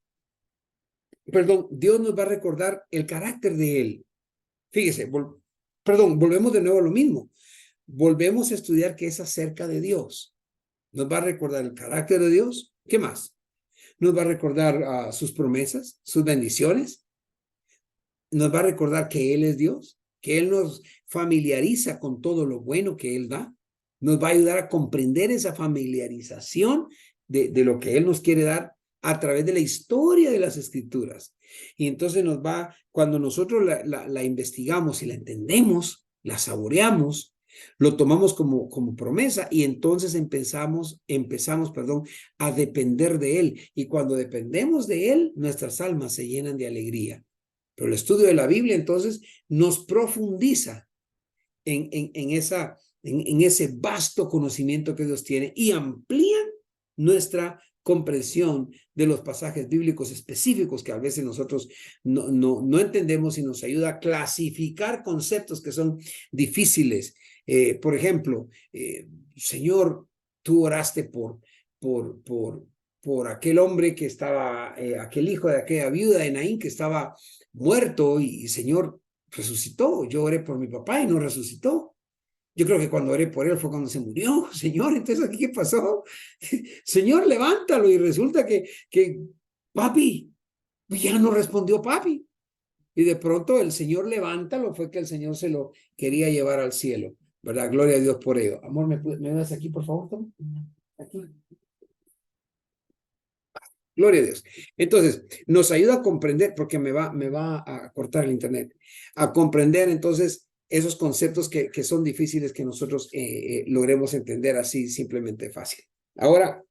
perdón, Dios nos va a recordar el carácter de Él. Fíjese, volvemos de nuevo a lo mismo. Volvemos a estudiar que es acerca de Dios. Nos va a recordar el carácter de Dios. ¿Qué más? Nos va a recordar sus promesas, sus bendiciones. Nos va a recordar que Él es Dios, que Él nos familiariza con todo lo bueno que Él da. Nos va a ayudar a comprender esa familiarización de lo que Él nos quiere dar a través de la historia de las escrituras. Y entonces nos va, cuando nosotros la investigamos y la entendemos, la saboreamos, lo tomamos como promesa y entonces empezamos, perdón, a depender de Él. Y cuando dependemos de Él, nuestras almas se llenan de alegría. Pero el estudio de la Biblia entonces nos profundiza en ese vasto conocimiento que Dios tiene y amplía nuestra comprensión de los pasajes bíblicos específicos que a veces nosotros no entendemos y nos ayuda a clasificar conceptos que son difíciles. Por ejemplo, Señor, tú oraste por aquel hombre que estaba, aquel hijo de aquella viuda de Naín que estaba muerto y Señor resucitó. Yo oré por mi papá y no resucitó. Yo creo que cuando oré por él fue cuando se murió, Señor. Entonces, ¿aquí qué pasó? Señor, levántalo. Y resulta que papi, ya no respondió papi. Y de pronto el Señor levántalo, fue que el Señor se lo quería llevar al cielo, ¿verdad? Gloria a Dios por ello. Amor, ¿me das aquí, por favor, Tom? Aquí. Gloria a Dios. Entonces, nos ayuda a comprender, porque me va a cortar el internet, a comprender entonces esos conceptos que son difíciles que nosotros logremos entender así simplemente fácil. Ahora,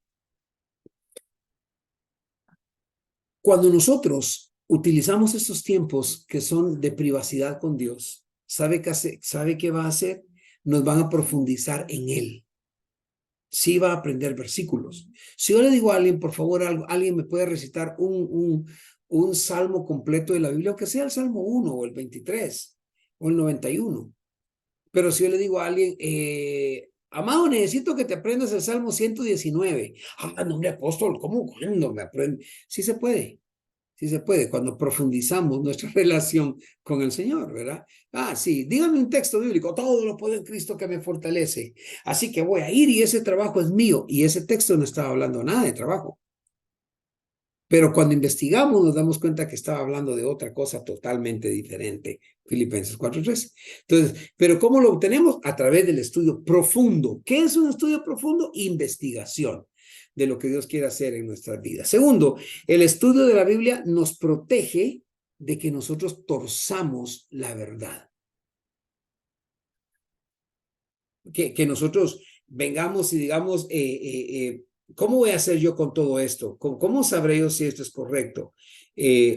cuando nosotros utilizamos estos tiempos que son de privacidad con Dios, ¿sabe qué va a hacer? Nos van a profundizar en Él. Sí va a aprender versículos. Si yo le digo a alguien, por favor, alguien me puede recitar un salmo completo de la Biblia, aunque sea el Salmo 1 o el 23 o el 91. Pero si yo le digo a alguien, amado, necesito que te aprendas el Salmo 119. Ah, no, hombre, apóstol, ¿cómo? ¿Cuándo me aprende? Sí se puede. Sí se puede, cuando profundizamos nuestra relación con el Señor, ¿verdad? Ah, sí, dígame un texto bíblico, todo lo puedo en Cristo que me fortalece. Así que voy a ir y ese trabajo es mío. Y ese texto no estaba hablando nada de trabajo. Pero cuando investigamos nos damos cuenta que estaba hablando de otra cosa totalmente diferente. Filipenses 4:13. Entonces, ¿pero cómo lo obtenemos? A través del estudio profundo. ¿Qué es un estudio profundo? Investigación de lo que Dios quiere hacer en nuestras vidas. Segundo, el estudio de la Biblia nos protege de que nosotros torzamos la verdad. Que nosotros vengamos y digamos, ¿cómo voy a hacer yo con todo esto? ¿Cómo sabré yo si esto es correcto?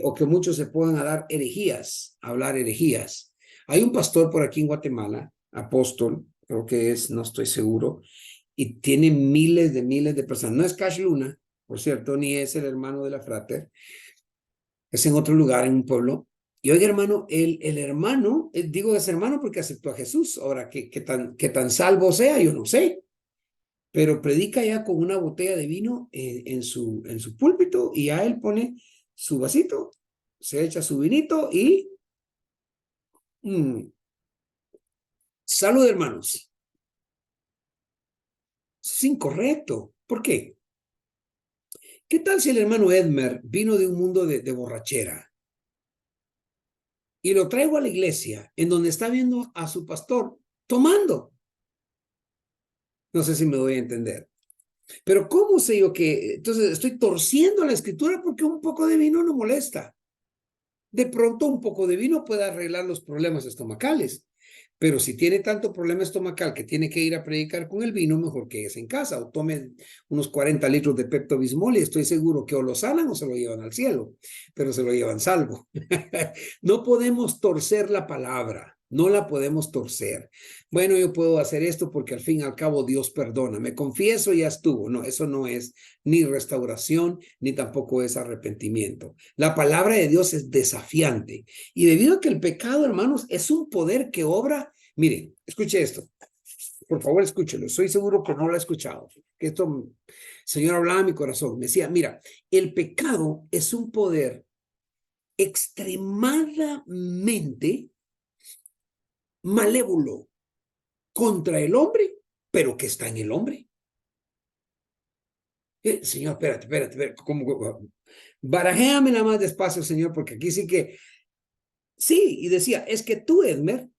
O que muchos se puedan a dar herejías, a hablar herejías. Hay un pastor por aquí en Guatemala, apóstol, creo que es, no estoy seguro, y tiene miles de personas. No es Cash Luna, por cierto, ni es el hermano de la Frater, es en otro lugar, en un pueblo. Y oye, hermano, el hermano, digo es hermano porque aceptó a Jesús. Ahora, qué tan salvo sea, yo no sé. Pero predica ya con una botella de vino en su púlpito y ya él pone su vasito, se echa su vinito y salud, hermanos. Eso es incorrecto. ¿Por qué? ¿Qué tal si el hermano Edmer vino de un mundo de borrachera y lo traigo a la iglesia en donde está viendo a su pastor tomando? No sé si me doy a entender. Pero ¿cómo sé yo que entonces estoy torciendo la escritura porque un poco de vino no molesta? De pronto un poco de vino puede arreglar los problemas estomacales, pero si tiene tanto problema estomacal que tiene que ir a predicar con el vino, mejor que es en casa o tome unos 40 litros de Pepto-Bismol y estoy seguro que o lo sanan o se lo llevan al cielo, pero se lo llevan salvo. No podemos torcer la palabra. No la podemos torcer. Bueno, yo puedo hacer esto porque al fin y al cabo Dios perdona. Me confieso y ya estuvo. No, eso no es ni restauración, ni tampoco es arrepentimiento. La palabra de Dios es desafiante. Y debido a que el pecado, hermanos, es un poder que obra. Mire, escuche esto. Por favor, escúchelo. Estoy seguro que no lo ha escuchado. Que esto, Señor, hablaba a mi corazón. Me decía, mira, el pecado es un poder extremadamente malévolo contra el hombre, pero que está en el hombre. Señor, espérate, ¿cómo? Barajéamela más despacio, Señor, porque aquí sí que, sí, y decía, es que tú, Edmer,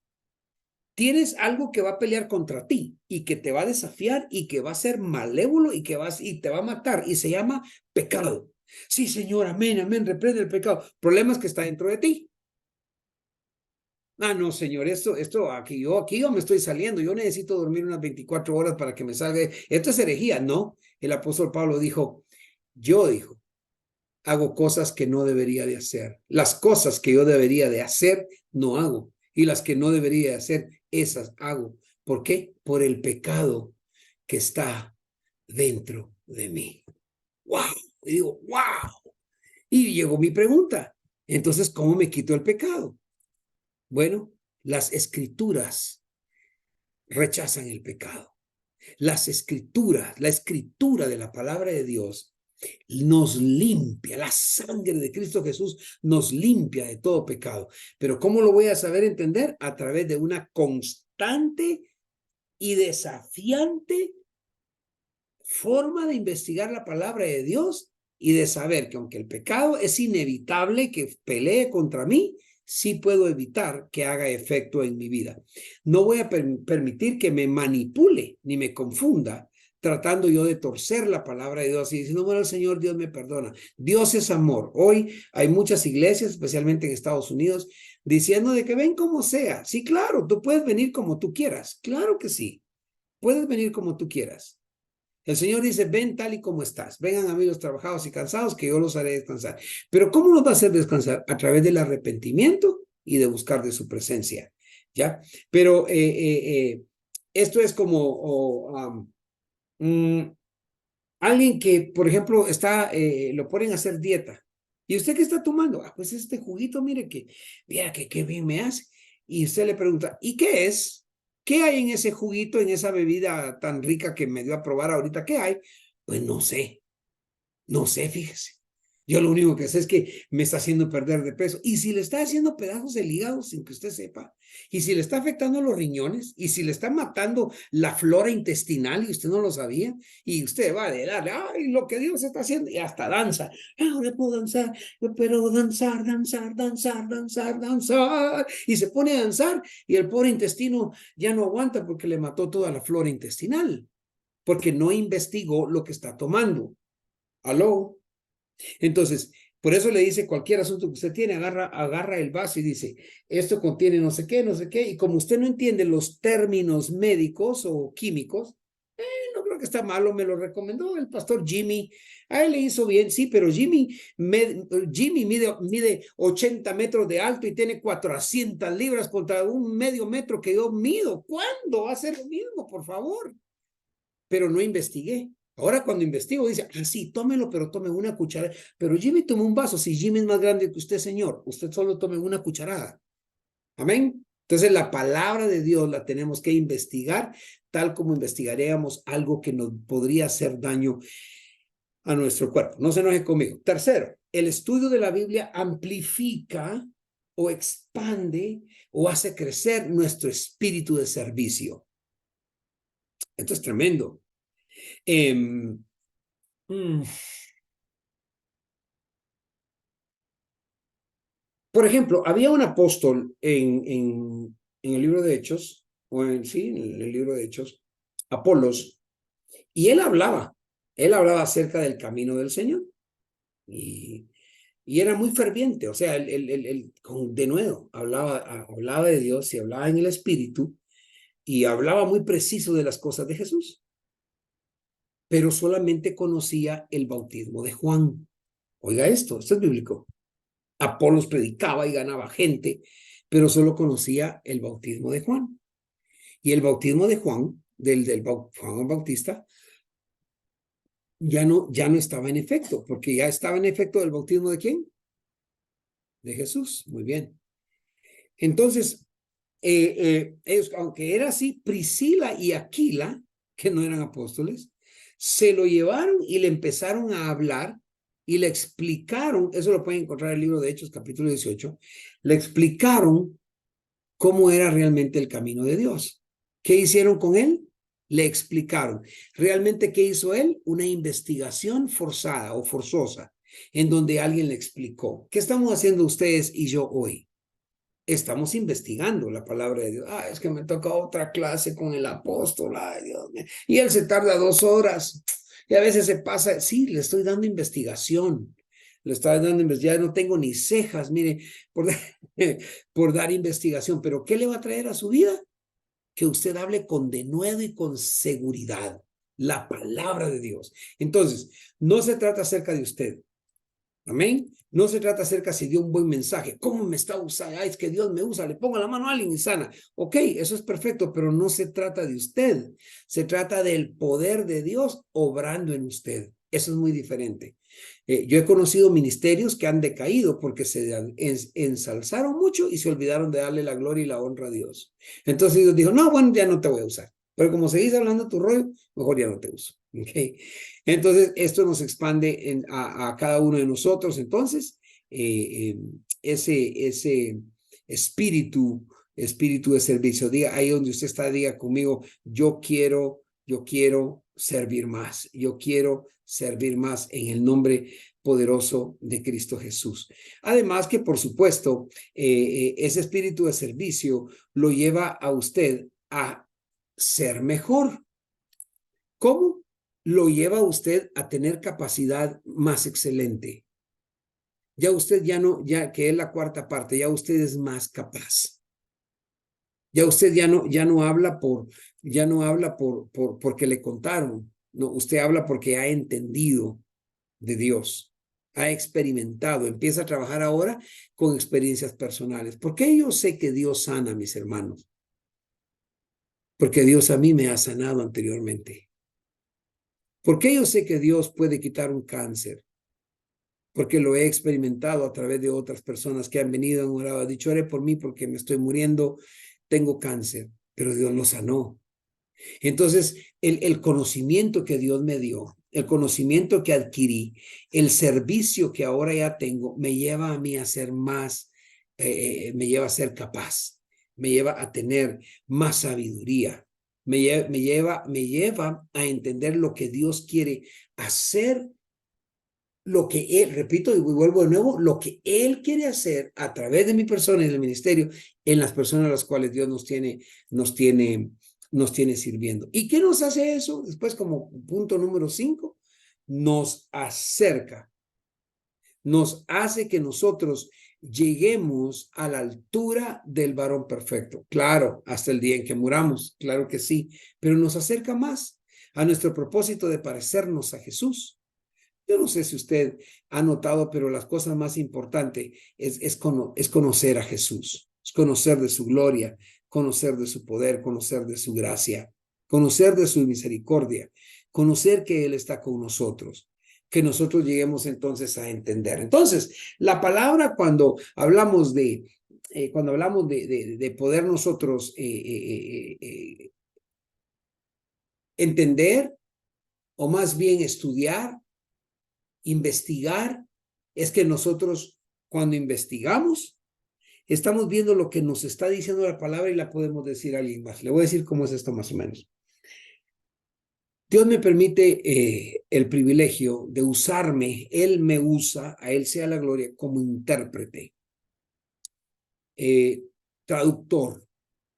tienes algo que va a pelear contra ti y que te va a desafiar y que va a ser malévolo y te va a matar y se llama pecado. Sí, Señor, amén, amén, reprende el pecado. Problemas que está dentro de ti. Ah, no, señor, aquí yo me estoy saliendo, yo necesito dormir unas 24 horas para que me salga. Esto es herejía, no. El apóstol Pablo dijo, dijo, hago cosas que no debería de hacer. Las cosas que yo debería de hacer, no hago. Y las que no debería de hacer, esas hago. ¿Por qué? Por el pecado que está dentro de mí. ¡Wow! Y digo, ¡wow! Y llegó mi pregunta. Entonces, ¿cómo me quito el pecado? Bueno, las escrituras rechazan el pecado. Las escrituras, la escritura de la palabra de Dios nos limpia, la sangre de Cristo Jesús nos limpia de todo pecado. Pero ¿cómo lo voy a saber entender? A través de una constante y desafiante forma de investigar la palabra de Dios y de saber que aunque el pecado es inevitable que pelee contra mí, sí puedo evitar que haga efecto en mi vida. No voy a permitir que me manipule ni me confunda tratando yo de torcer la palabra de Dios y diciendo, bueno, el Señor Dios me perdona. Dios es amor. Hoy hay muchas iglesias, especialmente en Estados Unidos, diciendo de que ven como sea. Sí, claro, tú puedes venir como tú quieras. Claro que sí. Puedes venir como tú quieras. El Señor dice, ven tal y como estás. Vengan a mí los trabajados y cansados, que yo los haré descansar. Pero ¿cómo nos va a hacer descansar? A través del arrepentimiento y de buscar de su presencia. ¿Ya? Pero esto es como alguien que, por ejemplo, lo ponen a hacer dieta. ¿Y usted qué está tomando? Ah, pues este juguito, mire que, mira que qué bien me hace. Y usted le pregunta, ¿y qué es? ¿Qué hay en ese juguito, en esa bebida tan rica que me dio a probar ahorita? ¿Qué hay? Pues no sé, fíjese. Yo lo único que sé es que me está haciendo perder de peso. Y si le está haciendo pedazos el hígado sin que usted sepa, y si le está afectando los riñones, y si le está matando la flora intestinal y usted no lo sabía, y usted va a darle, ay, lo que Dios está haciendo, y hasta danza. Ahora puedo danzar, pero danzar. Y se pone a danzar, y el pobre intestino ya no aguanta porque le mató toda la flora intestinal, porque no investigó lo que está tomando. ¿Aló? Entonces, por eso le dice cualquier asunto que usted tiene, agarra el vaso y dice, esto contiene no sé qué, y como usted no entiende los términos médicos o químicos, no creo que está malo, me lo recomendó el pastor Jimmy, a él le hizo bien, sí, pero Jimmy mide 80 metros de alto y tiene 400 libras contra un medio metro que yo mido. ¿Cuándo va a ser lo mismo, por favor? Pero no investigué. Ahora cuando investigo dice, ah, sí, tómelo, pero tome una cucharada. Pero Jimmy tomó un vaso. Si Jimmy es más grande que usted, señor, usted solo tome una cucharada. Amén. Entonces la palabra de Dios la tenemos que investigar tal como investigaríamos algo que nos podría hacer daño a nuestro cuerpo. No se enoje conmigo. Tercero, el estudio de la Biblia amplifica o expande o hace crecer nuestro espíritu de servicio. Esto es tremendo. Por ejemplo, había un apóstol en el libro de Hechos, sí, en el libro de Hechos, Apolos, y él hablaba acerca del camino del Señor, y, y era muy ferviente, o sea, de nuevo, hablaba de Dios y hablaba en el Espíritu, y hablaba muy preciso de las cosas de Jesús, pero solamente conocía el bautismo de Juan. Oiga esto es bíblico. Apolos predicaba y ganaba gente, pero solo conocía el bautismo de Juan. Y el bautismo de Juan, Juan Bautista, ya no estaba en efecto, porque ya estaba en efecto el bautismo de ¿quién? De Jesús. Muy bien. Entonces, ellos, aunque era así, Priscila y Aquila, que no eran apóstoles, se lo llevaron y le empezaron a hablar y le explicaron, eso lo pueden encontrar en el libro de Hechos, capítulo 18, le explicaron cómo era realmente el camino de Dios. ¿Qué hicieron con él? Le explicaron. ¿Realmente qué hizo él? Una investigación forzada o forzosa, en donde alguien le explicó. ¿Qué estamos haciendo ustedes y yo hoy? Estamos investigando la palabra de Dios. Es que me toca otra clase con el apóstol. Ay, Dios mío. Y él se tarda 2 horas. Y a veces se pasa. Sí, le estoy dando investigación. Le estoy dando investigación. Ya no tengo ni cejas, mire, por dar investigación. Pero ¿qué le va a traer a su vida? Que usted hable con denuedo y con seguridad la palabra de Dios. Entonces, no se trata acerca de usted. Amén. No se trata acerca si dio un buen mensaje. ¿Cómo me está usando? Es que Dios me usa. Le pongo la mano a alguien y sana. Ok, eso es perfecto, pero no se trata de usted. Se trata del poder de Dios obrando en usted. Eso es muy diferente. Yo he conocido ministerios que han decaído porque se ensalzaron mucho y se olvidaron de darle la gloria y la honra a Dios. Entonces Dios dijo, no, bueno, ya no te voy a usar. Pero como seguís hablando tu rollo, mejor ya no te uso. Okay. Entonces, esto nos expande a cada uno de nosotros. Entonces, ese espíritu de servicio, diga ahí donde usted está, diga conmigo, yo quiero servir más. Yo quiero servir más en el nombre poderoso de Cristo Jesús. Además que, por supuesto, ese espíritu de servicio lo lleva a usted a ser mejor. ¿Cómo? Lo lleva a usted a tener capacidad más excelente. Ya usted ya que es la cuarta parte, ya usted es más capaz. Ya usted ya no habla porque le contaron. No, usted habla porque ha entendido de Dios, ha experimentado, empieza a trabajar ahora con experiencias personales. ¿Por qué yo sé que Dios sana, mis hermanos? Porque Dios a mí me ha sanado anteriormente. ¿Por qué yo sé que Dios puede quitar un cáncer? Porque lo he experimentado a través de otras personas que han venido, han orado, han dicho, ore por mí porque me estoy muriendo, tengo cáncer, pero Dios lo sanó. Entonces, el conocimiento que Dios me dio, el conocimiento que adquirí, el servicio que ahora ya tengo, me lleva a mí a ser más, me lleva a ser capaz, me lleva a tener más sabiduría, me lleva a entender lo que Dios quiere hacer, lo que Él, repito y vuelvo de nuevo, lo que Él quiere hacer a través de mi persona y del ministerio en las personas a las cuales Dios nos tiene sirviendo. ¿Y qué nos hace eso? Después, como punto número 5, nos acerca, nos hace que nosotros lleguemos a la altura del varón perfecto. Claro, hasta el día en que muramos, claro que sí, pero nos acerca más a nuestro propósito de parecernos a Jesús. Yo no sé si usted ha notado, pero las cosas más importantes es conocer a Jesús, es conocer de su gloria, conocer de su poder, conocer de su gracia, conocer de su misericordia, conocer que Él está con nosotros, que nosotros lleguemos entonces a entender. Entonces, la palabra cuando hablamos de poder nosotros entender o más bien estudiar, investigar, es que nosotros cuando investigamos estamos viendo lo que nos está diciendo la palabra y la podemos decir a alguien más. Le voy a decir cómo es esto más o menos. Dios me permite el privilegio de usarme, Él me usa, a Él sea la gloria, como intérprete, traductor,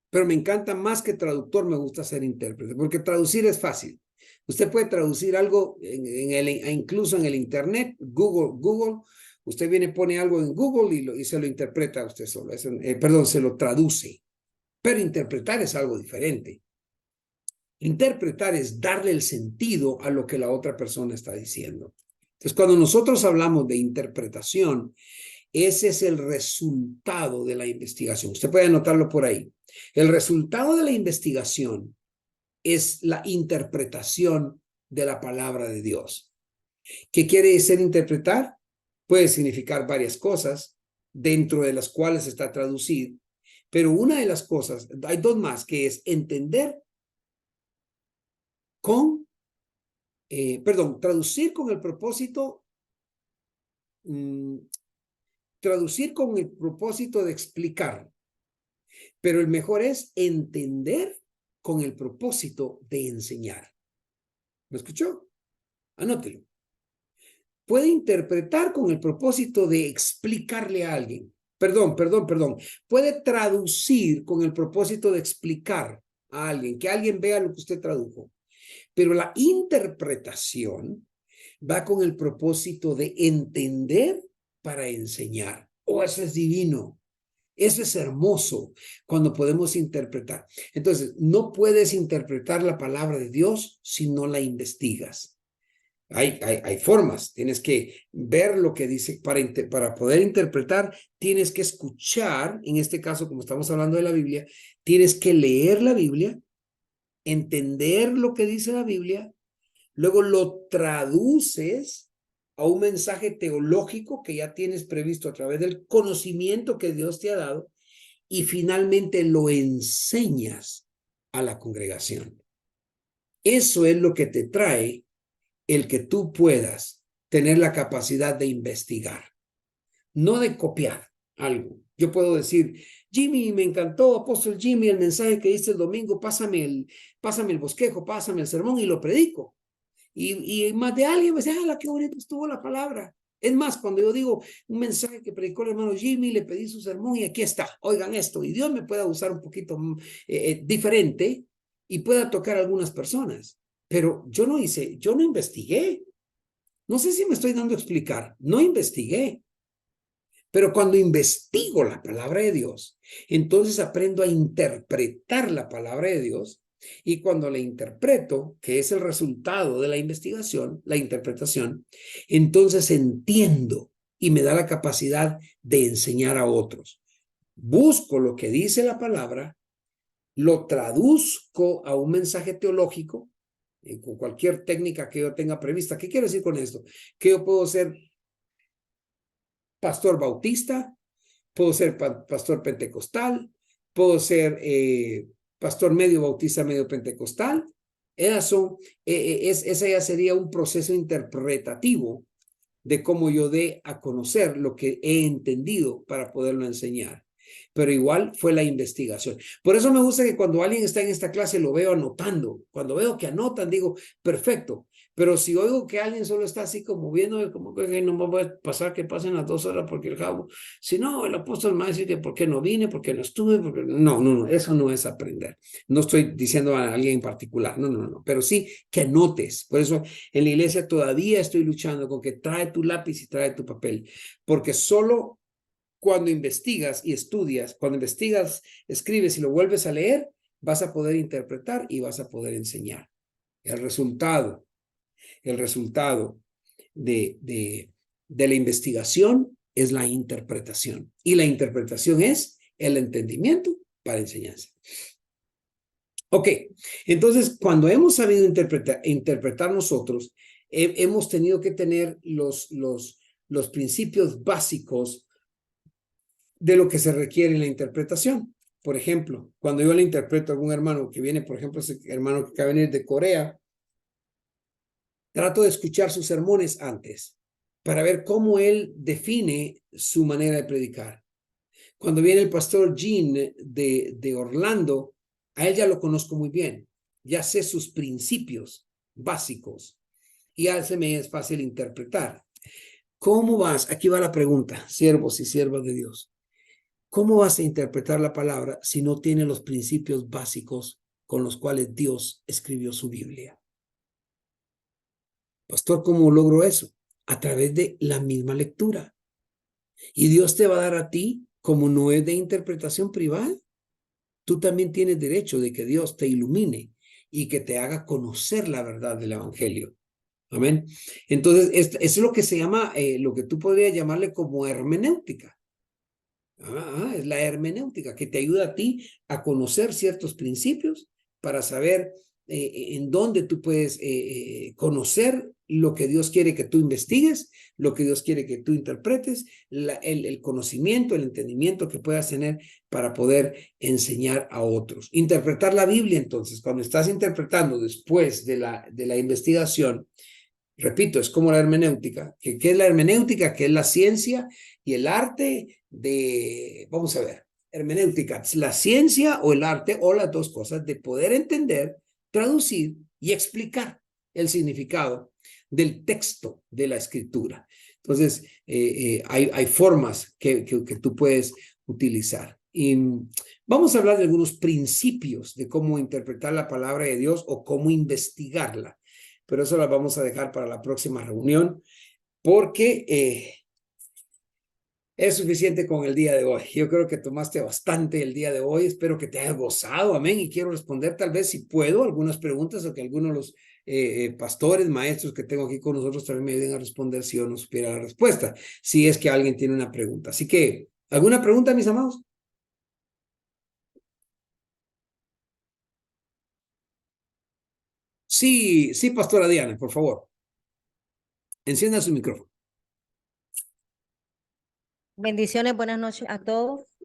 pero me encanta más que traductor, me gusta ser intérprete, porque traducir es fácil. Usted puede traducir algo incluso en el internet, Google, usted viene, pone algo en Google y se lo interpreta a usted solo, perdón, se lo traduce, pero interpretar es algo diferente. Interpretar es darle el sentido a lo que la otra persona está diciendo. Entonces, cuando nosotros hablamos de interpretación, Ese es el resultado de la investigación. Usted puede anotarlo por ahí. El resultado de la investigación es la interpretación de la palabra de Dios. ¿Qué quiere decir interpretar? Puede significar varias cosas, dentro de las cuales está traducir, pero una de las cosas, hay dos más, que es entender con, traducir con el propósito, traducir con el propósito de explicar, pero el mejor es entender con el propósito de enseñar. ¿Me escuchó? Anótelo. Puede interpretar con el propósito de explicarle a alguien. Perdón. Puede traducir con el propósito de explicar a alguien, que alguien vea lo que usted tradujo. Pero la interpretación va con el propósito de entender para enseñar. Oh, eso es divino. Eso es hermoso cuando podemos interpretar. Entonces, no puedes interpretar la palabra de Dios si no la investigas. Hay formas, tienes que ver lo que dice para poder interpretar, tienes que escuchar, en este caso, como estamos hablando de la Biblia, tienes que leer la Biblia, entender lo que dice la Biblia, luego lo traduces a un mensaje teológico que ya tienes previsto a través del conocimiento que Dios te ha dado y finalmente lo enseñas a la congregación. Eso es lo que te trae el que tú puedas tener la capacidad de investigar, no de copiar algo. Yo puedo decir, Jimmy, me encantó, apóstol Jimmy, el mensaje que diste el domingo, pásame el bosquejo, pásame el sermón y lo predico. Y más de alguien me dice, qué bonito estuvo la palabra. Es más, cuando yo digo un mensaje que predicó el hermano Jimmy, le pedí su sermón y aquí está, oigan esto, y Dios me pueda usar un poquito diferente y pueda tocar a algunas personas. Pero yo no investigué. No sé si me estoy dando a explicar, no investigué. Pero cuando investigo la palabra de Dios, entonces aprendo a interpretar la palabra de Dios. Y cuando la interpreto, que es el resultado de la investigación, la interpretación, entonces entiendo y me da la capacidad de enseñar a otros. Busco lo que dice la palabra, lo traduzco a un mensaje teológico, con cualquier técnica que yo tenga prevista. ¿Qué quiero decir con esto? Que yo puedo ser pastor bautista, puedo ser pastor pentecostal, puedo ser pastor medio bautista, medio pentecostal. Ese ya sería un proceso interpretativo de cómo yo dé a conocer lo que he entendido para poderlo enseñar. Pero igual fue la investigación. Por eso me gusta que cuando alguien está en esta clase lo veo anotando. Cuando veo que anotan, digo, perfecto. Pero si oigo que alguien solo está así como viendo, como que no me voy a pasar que pasen las 2 horas porque el cabo, si no, el apóstol me va a decir que por qué no vine, por qué no estuve, porque no, eso no es aprender. No estoy diciendo a alguien en particular, no, pero sí que anotes. Por eso en la iglesia todavía estoy luchando con que trae tu lápiz y trae tu papel, porque solo cuando investigas y estudias, cuando investigas, escribes y lo vuelves a leer, vas a poder interpretar y vas a poder enseñar. El resultado de la investigación es la interpretación. Y la interpretación es el entendimiento para enseñanza. Ok, entonces cuando hemos sabido interpretar nosotros, hemos tenido que tener los principios básicos de lo que se requiere en la interpretación. Por ejemplo, cuando yo le interpreto a algún hermano que viene, por ejemplo, ese hermano que acaba de venir de Corea, trato de escuchar sus sermones antes para ver cómo él define su manera de predicar. Cuando viene el pastor Jean de Orlando, a él ya lo conozco muy bien, ya sé sus principios básicos y ya se me es fácil interpretar. ¿Cómo vas? Aquí va la pregunta, siervos y siervas de Dios. ¿Cómo vas a interpretar la palabra si no tiene los principios básicos con los cuales Dios escribió su Biblia? Pastor, ¿cómo logro eso? A través de la misma lectura. Y Dios te va a dar a ti, como no es de interpretación privada, tú también tienes derecho de que Dios te ilumine y que te haga conocer la verdad del Evangelio. Amén. Entonces, eso es lo que se llama, lo que tú podrías llamarle como hermenéutica. Es la hermenéutica que te ayuda a ti a conocer ciertos principios para saber en dónde tú puedes conocer lo que Dios quiere que tú investigues, lo que Dios quiere que tú interpretes, el conocimiento, el entendimiento que puedas tener para poder enseñar a otros. Interpretar la Biblia, entonces, cuando estás interpretando después de la investigación, repito, es como la hermenéutica. ¿Qué es la hermenéutica? Que es la ciencia y el arte de, vamos a ver, hermenéutica, la ciencia o el arte o las dos cosas de poder entender, traducir y explicar el significado del texto de la escritura. Entonces, hay formas que tú puedes utilizar. Y vamos a hablar de algunos principios de cómo interpretar la palabra de Dios o cómo investigarla, pero eso la vamos a dejar para la próxima reunión porque es suficiente con el día de hoy. Yo creo que tomaste bastante el día de hoy. Espero que te hayas gozado. Amén. Y quiero responder tal vez si puedo algunas preguntas o que algunos de los pastores, maestros que tengo aquí con nosotros también me ayuden a responder si yo no supiera la respuesta. Si es que alguien tiene una pregunta. Así que, ¿alguna pregunta, mis amados? Sí, sí, pastora Diana, por favor. Encienda su micrófono. Bendiciones, buenas noches a todos.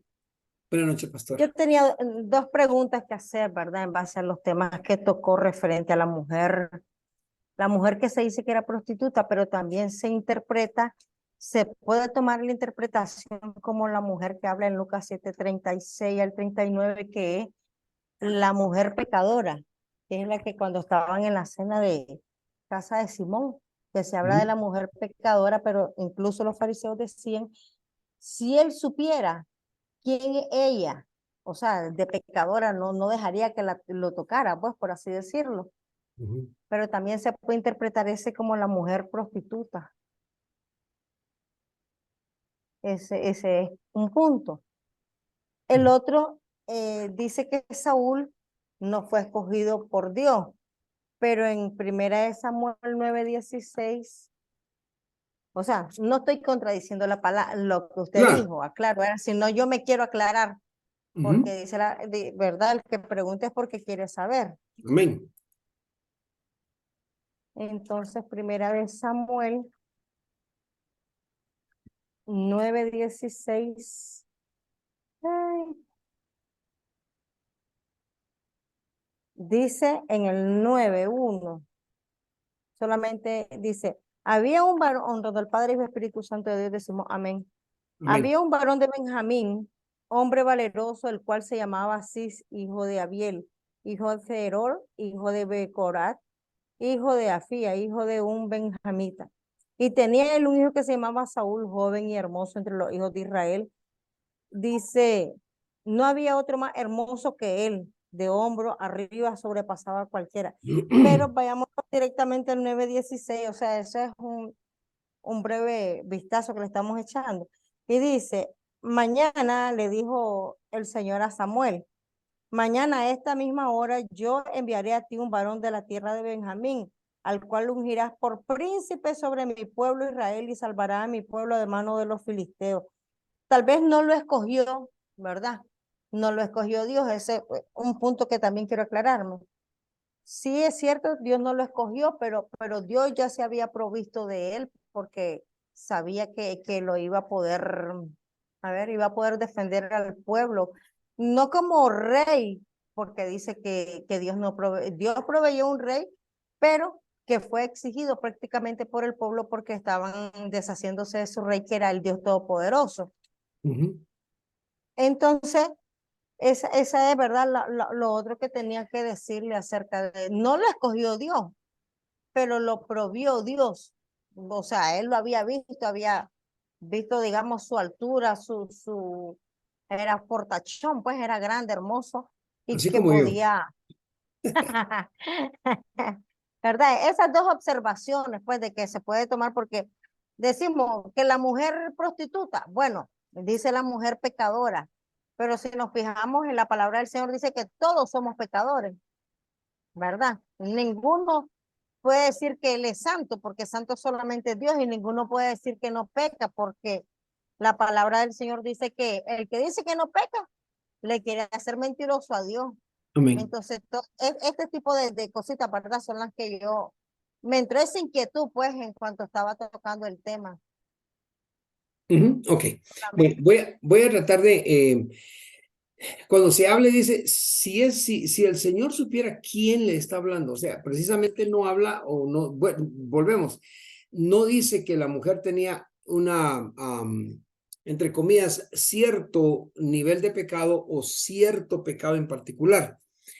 Buenas noches, pastora. Yo tenía dos preguntas que hacer, ¿verdad? En base a los temas que tocó referente a la mujer que se dice que era prostituta, pero también se interpreta, se puede tomar la interpretación como la mujer que habla en Lucas 7:36 al 39, que es la mujer pecadora, que es la que cuando estaban en la cena de casa de Simón, que se habla de la mujer pecadora, pero incluso los fariseos decían, si él supiera quién es ella, o sea, de pecadora, no dejaría que lo tocara, pues, por así decirlo. Pero también se puede interpretar ese como la mujer prostituta. Ese es un punto. El otro dice que Saúl no fue escogido por Dios, pero en primera de Samuel 9:16, o sea, no estoy contradiciendo la palabra, lo que usted Claro. dijo, aclaro, sino yo me quiero aclarar, porque dice verdad, el que pregunte es porque quiere saber. Amén. Entonces, primera de Samuel 9:16. Dice en el 9:1, solamente dice, había un varón, honrado al Padre, Hijo y Espíritu Santo de Dios, decimos amén. Amén. Había un varón de Benjamín, hombre valeroso, el cual se llamaba Cis, hijo de Abiel, hijo de Zeror, hijo de Becorat, hijo de Afía, hijo de un benjamita. Y tenía él un hijo que se llamaba Saúl, joven y hermoso entre los hijos de Israel. Dice, no había otro más hermoso que él, de hombro arriba sobrepasaba a cualquiera. Pero vayamos directamente al 9:16, o sea, ese es un breve vistazo que le estamos echando. Y dice, mañana le dijo el Señor a Samuel, mañana a esta misma hora yo enviaré a ti un varón de la tierra de Benjamín, al cual ungirás por príncipe sobre mi pueblo Israel y salvará a mi pueblo de mano de los filisteos. Tal vez no lo escogió, ¿verdad? No lo escogió Dios, ese es un punto que también quiero aclararme. Sí es cierto, Dios no lo escogió, pero Dios ya se había provisto de él porque sabía que lo iba a poder, a ver, iba a poder defender al pueblo, no como rey, porque dice que Dios no Dios proveyó un rey, pero que fue exigido prácticamente por el pueblo porque estaban deshaciéndose de su rey, que era el Dios Todopoderoso. Entonces, esa es verdad lo otro que tenía que decirle acerca de, no lo escogió Dios, pero lo provió Dios. O sea, él lo había visto, digamos, su altura, era portachón, pues era grande, hermoso, y Así que como yo. podía, ¿verdad? Esas dos observaciones, pues, de que se puede tomar, porque decimos que la mujer prostituta, bueno, dice la mujer pecadora, pero si nos fijamos en la palabra del Señor, dice que todos somos pecadores, ¿verdad? Ninguno puede decir que él es santo, porque santo solamente es Dios y ninguno puede decir que no peca, porque la palabra del Señor dice que el que dice que no peca, le quiere hacer mentiroso a Dios. Amén. Entonces, este tipo de cositas, ¿verdad? Son las que yo me entró esa inquietud, pues, en cuanto estaba tocando el tema. Ok. Bueno, Amén. voy a tratar de, cuando se hable, dice, si el Señor supiera quién le está hablando, o sea, precisamente no habla o no, bueno, volvemos, no dice que la mujer tenía una, entre comillas, cierto nivel de pecado o cierto pecado en particular.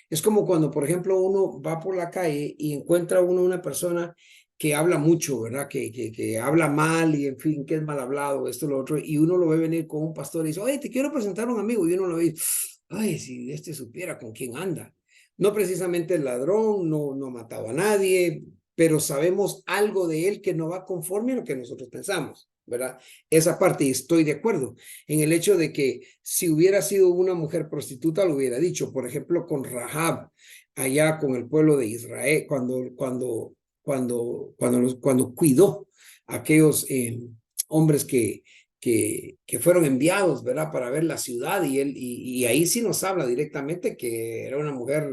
Es como cuando, por ejemplo, uno va por la calle y encuentra uno una persona que habla mucho, ¿verdad? Que habla mal y, en fin, que es mal hablado, esto, lo otro, y uno lo ve venir con un pastor y dice, oye, te quiero presentar a un amigo, y uno lo ve, ay, si este supiera con quién anda. No precisamente el ladrón, no ha matado a nadie, pero sabemos algo de él que no va conforme a lo que nosotros pensamos, ¿verdad? Esa parte, y estoy de acuerdo en el hecho de que si hubiera sido una mujer prostituta, lo hubiera dicho, por ejemplo, con Rahab, allá con el pueblo de Israel, cuando cuidó a aquellos hombres que fueron enviados, ¿verdad? Para ver la ciudad y ahí sí nos habla directamente que era una mujer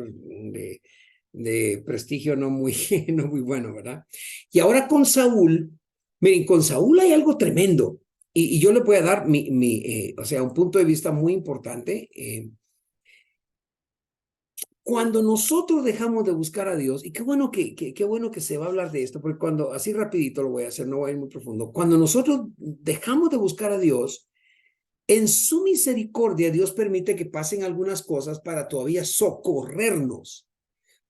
de prestigio no muy, no muy bueno, ¿verdad? Y ahora con Saúl, miren, con Saúl hay algo tremendo y yo le voy a dar o sea, un punto de vista muy importante. Cuando nosotros dejamos de buscar a Dios, y qué bueno que se va a hablar de esto, porque cuando, así rapidito lo voy a hacer, no voy a ir muy profundo, cuando nosotros dejamos de buscar a Dios, en su misericordia Dios permite que pasen algunas cosas para todavía socorrernos,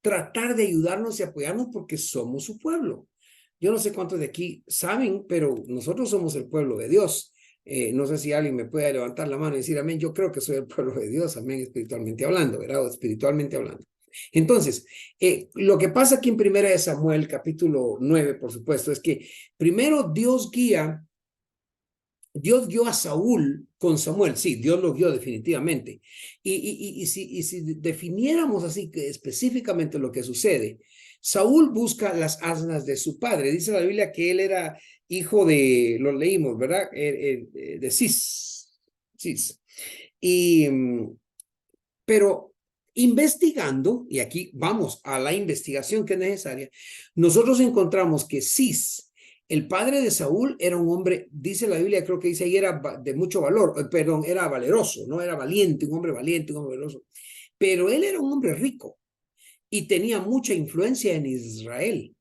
tratar de ayudarnos y apoyarnos porque somos su pueblo. Yo no sé cuántos de aquí saben, pero nosotros somos el pueblo de Dios. No sé si alguien me puede levantar la mano y decir amén. Yo creo que soy el pueblo de Dios, amén, espiritualmente hablando, ¿verdad? O espiritualmente hablando. Entonces, lo que pasa aquí en Primera de Samuel, capítulo 9, por supuesto, es que primero Dios guió a Saúl con Samuel, sí, Dios lo guió definitivamente. Si definiéramos así que específicamente lo que sucede, Saúl busca las asnas de su padre. Dice la Biblia que él era hijo de, lo leímos, ¿verdad? De Cis. Y, pero investigando, y aquí vamos a la investigación que es necesaria, nosotros encontramos que Cis, el padre de Saúl, era un hombre, dice la Biblia, creo que dice ahí, era de mucho valor, perdón, era valeroso, no era valiente, un hombre valiente, un hombre valeroso, pero él era un hombre rico y tenía mucha influencia en Israel.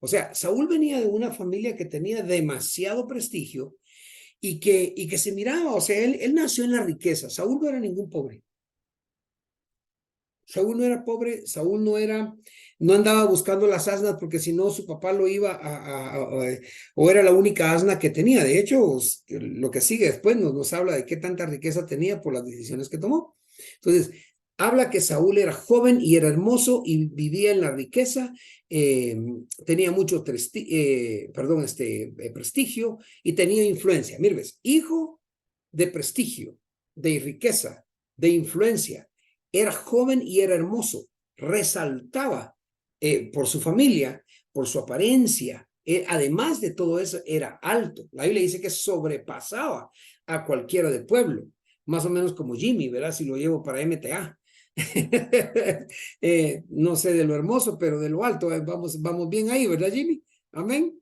O sea, Saúl venía de una familia que tenía demasiado prestigio y que se miraba, o sea, él nació en la riqueza. Saúl no era ningún pobre. Saúl no era pobre, Saúl no andaba buscando las asnas porque si no su papá lo iba o era la única asna que tenía. De hecho, lo que sigue después nos habla de qué tanta riqueza tenía por las decisiones que tomó. Entonces, habla que Saúl era joven y era hermoso y vivía en la riqueza, tenía mucho prestigio y tenía influencia. Mire, ves, hijo de prestigio, de riqueza, de influencia, era joven y era hermoso, resaltaba por su familia, por su apariencia, además de todo eso, era alto. La Biblia dice que sobrepasaba a cualquiera del pueblo, más o menos como Jimmy, ¿verdad? Si lo llevo para MTA. No sé de lo hermoso, pero de lo alto, vamos bien ahí, ¿verdad, Jimmy? Amén.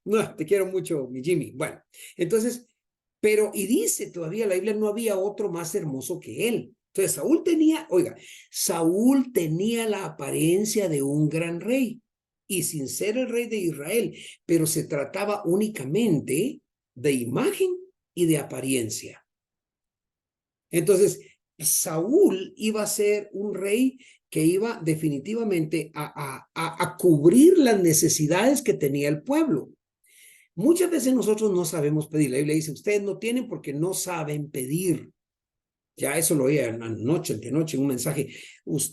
No, te quiero mucho, mi Jimmy. Bueno, entonces, pero, y dice todavía la Biblia, no había otro más hermoso que él. Entonces, Saúl tenía la apariencia de un gran rey y sin ser el rey de Israel, pero se trataba únicamente de imagen y de apariencia. Entonces, Saúl iba a ser un rey que iba definitivamente a cubrir las necesidades que tenía el pueblo. Muchas veces nosotros no sabemos pedir. La Biblia dice, ustedes no tienen porque no saben pedir. Ya eso lo oí anoche en un mensaje,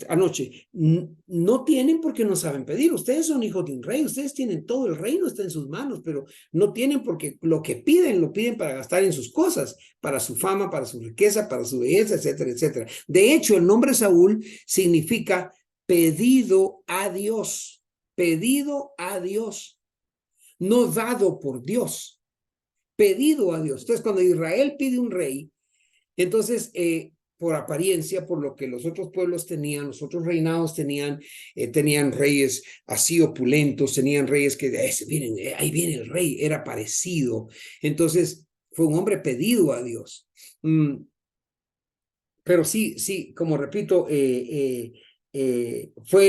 anoche. No tienen porque no saben pedir. Ustedes son hijos de un rey, ustedes tienen todo el reino, está en sus manos, pero no tienen porque lo que piden, lo piden para gastar en sus cosas, para su fama, para su riqueza, para su belleza, etcétera, etcétera. De hecho, el nombre Saúl significa pedido a Dios. pedido a Dios, no dado por Dios, pedido a Dios. Entonces, cuando Israel pide un rey, entonces, por apariencia, por lo que los otros pueblos tenían, los otros reinados tenían reyes así opulentos, tenían reyes que, miren, ahí viene el rey, era parecido. Entonces, fue un hombre pedido a Dios. Pero sí, como repito, fue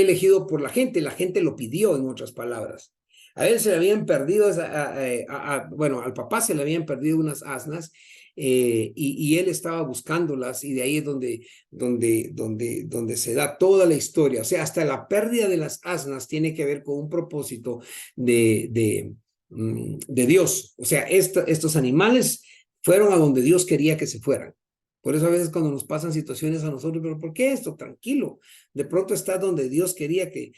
elegido por la gente lo pidió, en otras palabras. A él se le habían perdido, bueno, al papá se le habían perdido unas asnas, y él estaba buscándolas, y de ahí es donde se da toda la historia. O sea, hasta la pérdida de las asnas tiene que ver con un propósito de Dios. O sea, estos animales fueron a donde Dios quería que se fueran. Por eso a veces cuando nos pasan situaciones a nosotros, pero ¿por qué esto? Tranquilo. De pronto está donde Dios quería que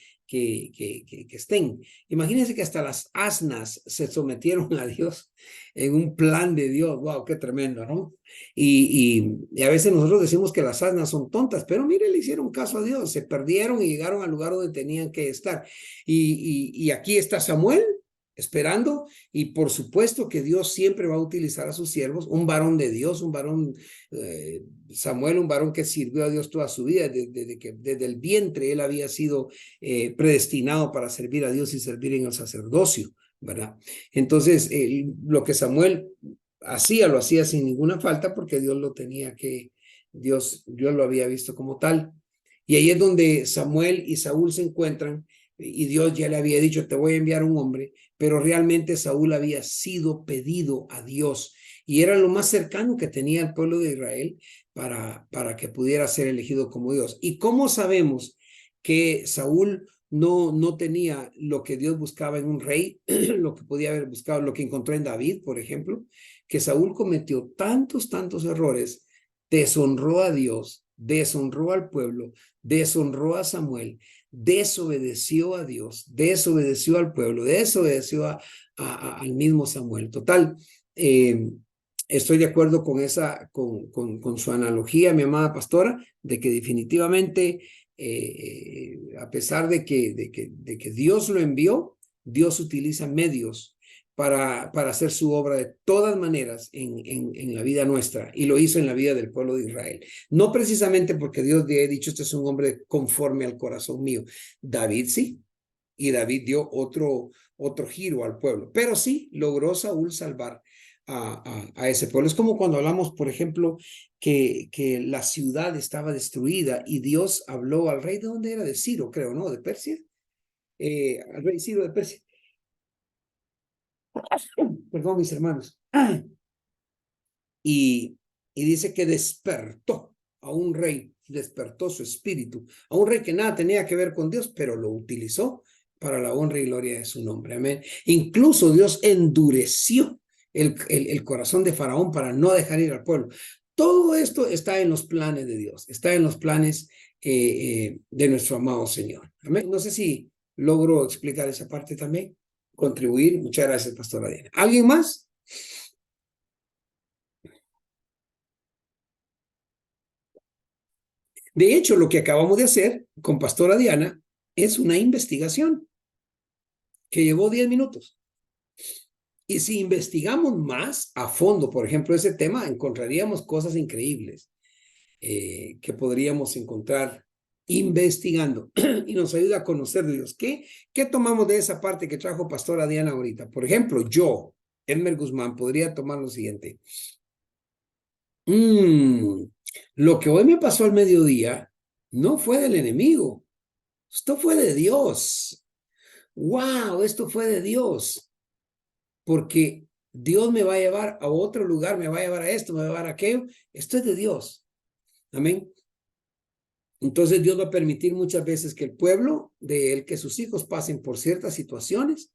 estén. Imagínense que hasta las asnas se sometieron a Dios en un plan de Dios. ¡Wow! ¡Qué tremendo!, ¿no? Y a veces nosotros decimos que las asnas son tontas, pero mire, le hicieron caso a Dios. Se perdieron y llegaron al lugar donde tenían que estar. Y aquí está Samuel esperando, y por supuesto que Dios siempre va a utilizar a sus siervos, un varón de Dios, un varón, Samuel, un varón que sirvió a Dios toda su vida, desde el vientre él había sido predestinado para servir a Dios y servir en el sacerdocio, ¿verdad? Entonces, lo que Samuel hacía, lo hacía sin ninguna falta, porque Dios lo tenía Dios lo había visto como tal. Y ahí es donde Samuel y Saúl se encuentran, y Dios ya le había dicho, te voy a enviar un hombre, pero realmente Saúl había sido pedido a Dios y era lo más cercano que tenía el pueblo de Israel para que pudiera ser elegido como Dios. ¿Y cómo sabemos que Saúl no tenía lo que Dios buscaba en un rey, lo que podía haber buscado, lo que encontró en David, por ejemplo? Que Saúl cometió tantos errores, deshonró a Dios, deshonró al pueblo, deshonró a Samuel, desobedeció a Dios, desobedeció al pueblo, desobedeció al mismo Samuel. Total, estoy de acuerdo con su analogía, mi amada pastora, de que definitivamente, a pesar de que Dios lo envió, Dios utiliza medios para hacer su obra de todas maneras en la vida nuestra, y lo hizo en la vida del pueblo de Israel. No precisamente porque Dios le ha dicho, este es un hombre conforme al corazón mío. David sí, y David dio otro giro al pueblo, pero sí logró Saúl salvar a ese pueblo. Es como cuando hablamos, por ejemplo, que la ciudad estaba destruida y Dios habló al rey, ¿de dónde era? De Ciro, creo, ¿no? De Persia. Al rey Ciro de Persia. Perdón, mis hermanos. Y dice que despertó a un rey, despertó su espíritu, a un rey que nada tenía que ver con Dios, pero lo utilizó para la honra y gloria de su nombre. Amén. Incluso Dios endureció el corazón de Faraón para no dejar ir al pueblo. Todo esto está en los planes de Dios, está en los planes de nuestro amado Señor. Amén. No sé si logro explicar esa parte también, contribuir. Muchas gracias, pastora Diana. ¿Alguien más? De hecho, lo que acabamos de hacer con pastora Diana es una investigación que llevó 10 minutos. Y si investigamos más a fondo, por ejemplo, ese tema, encontraríamos cosas increíbles que podríamos encontrar investigando, y nos ayuda a conocer de Dios. ¿Qué tomamos de esa parte que trajo pastora Diana ahorita? Por ejemplo, yo, Elmer Guzmán, podría tomar lo siguiente. Lo que hoy me pasó al mediodía no fue del enemigo, esto fue de Dios. ¡Wow! Esto fue de Dios. Porque Dios me va a llevar a otro lugar, me va a llevar a esto, me va a llevar a aquello. Esto es de Dios. Amén. Entonces Dios va a permitir muchas veces que el pueblo de él, que sus hijos pasen por ciertas situaciones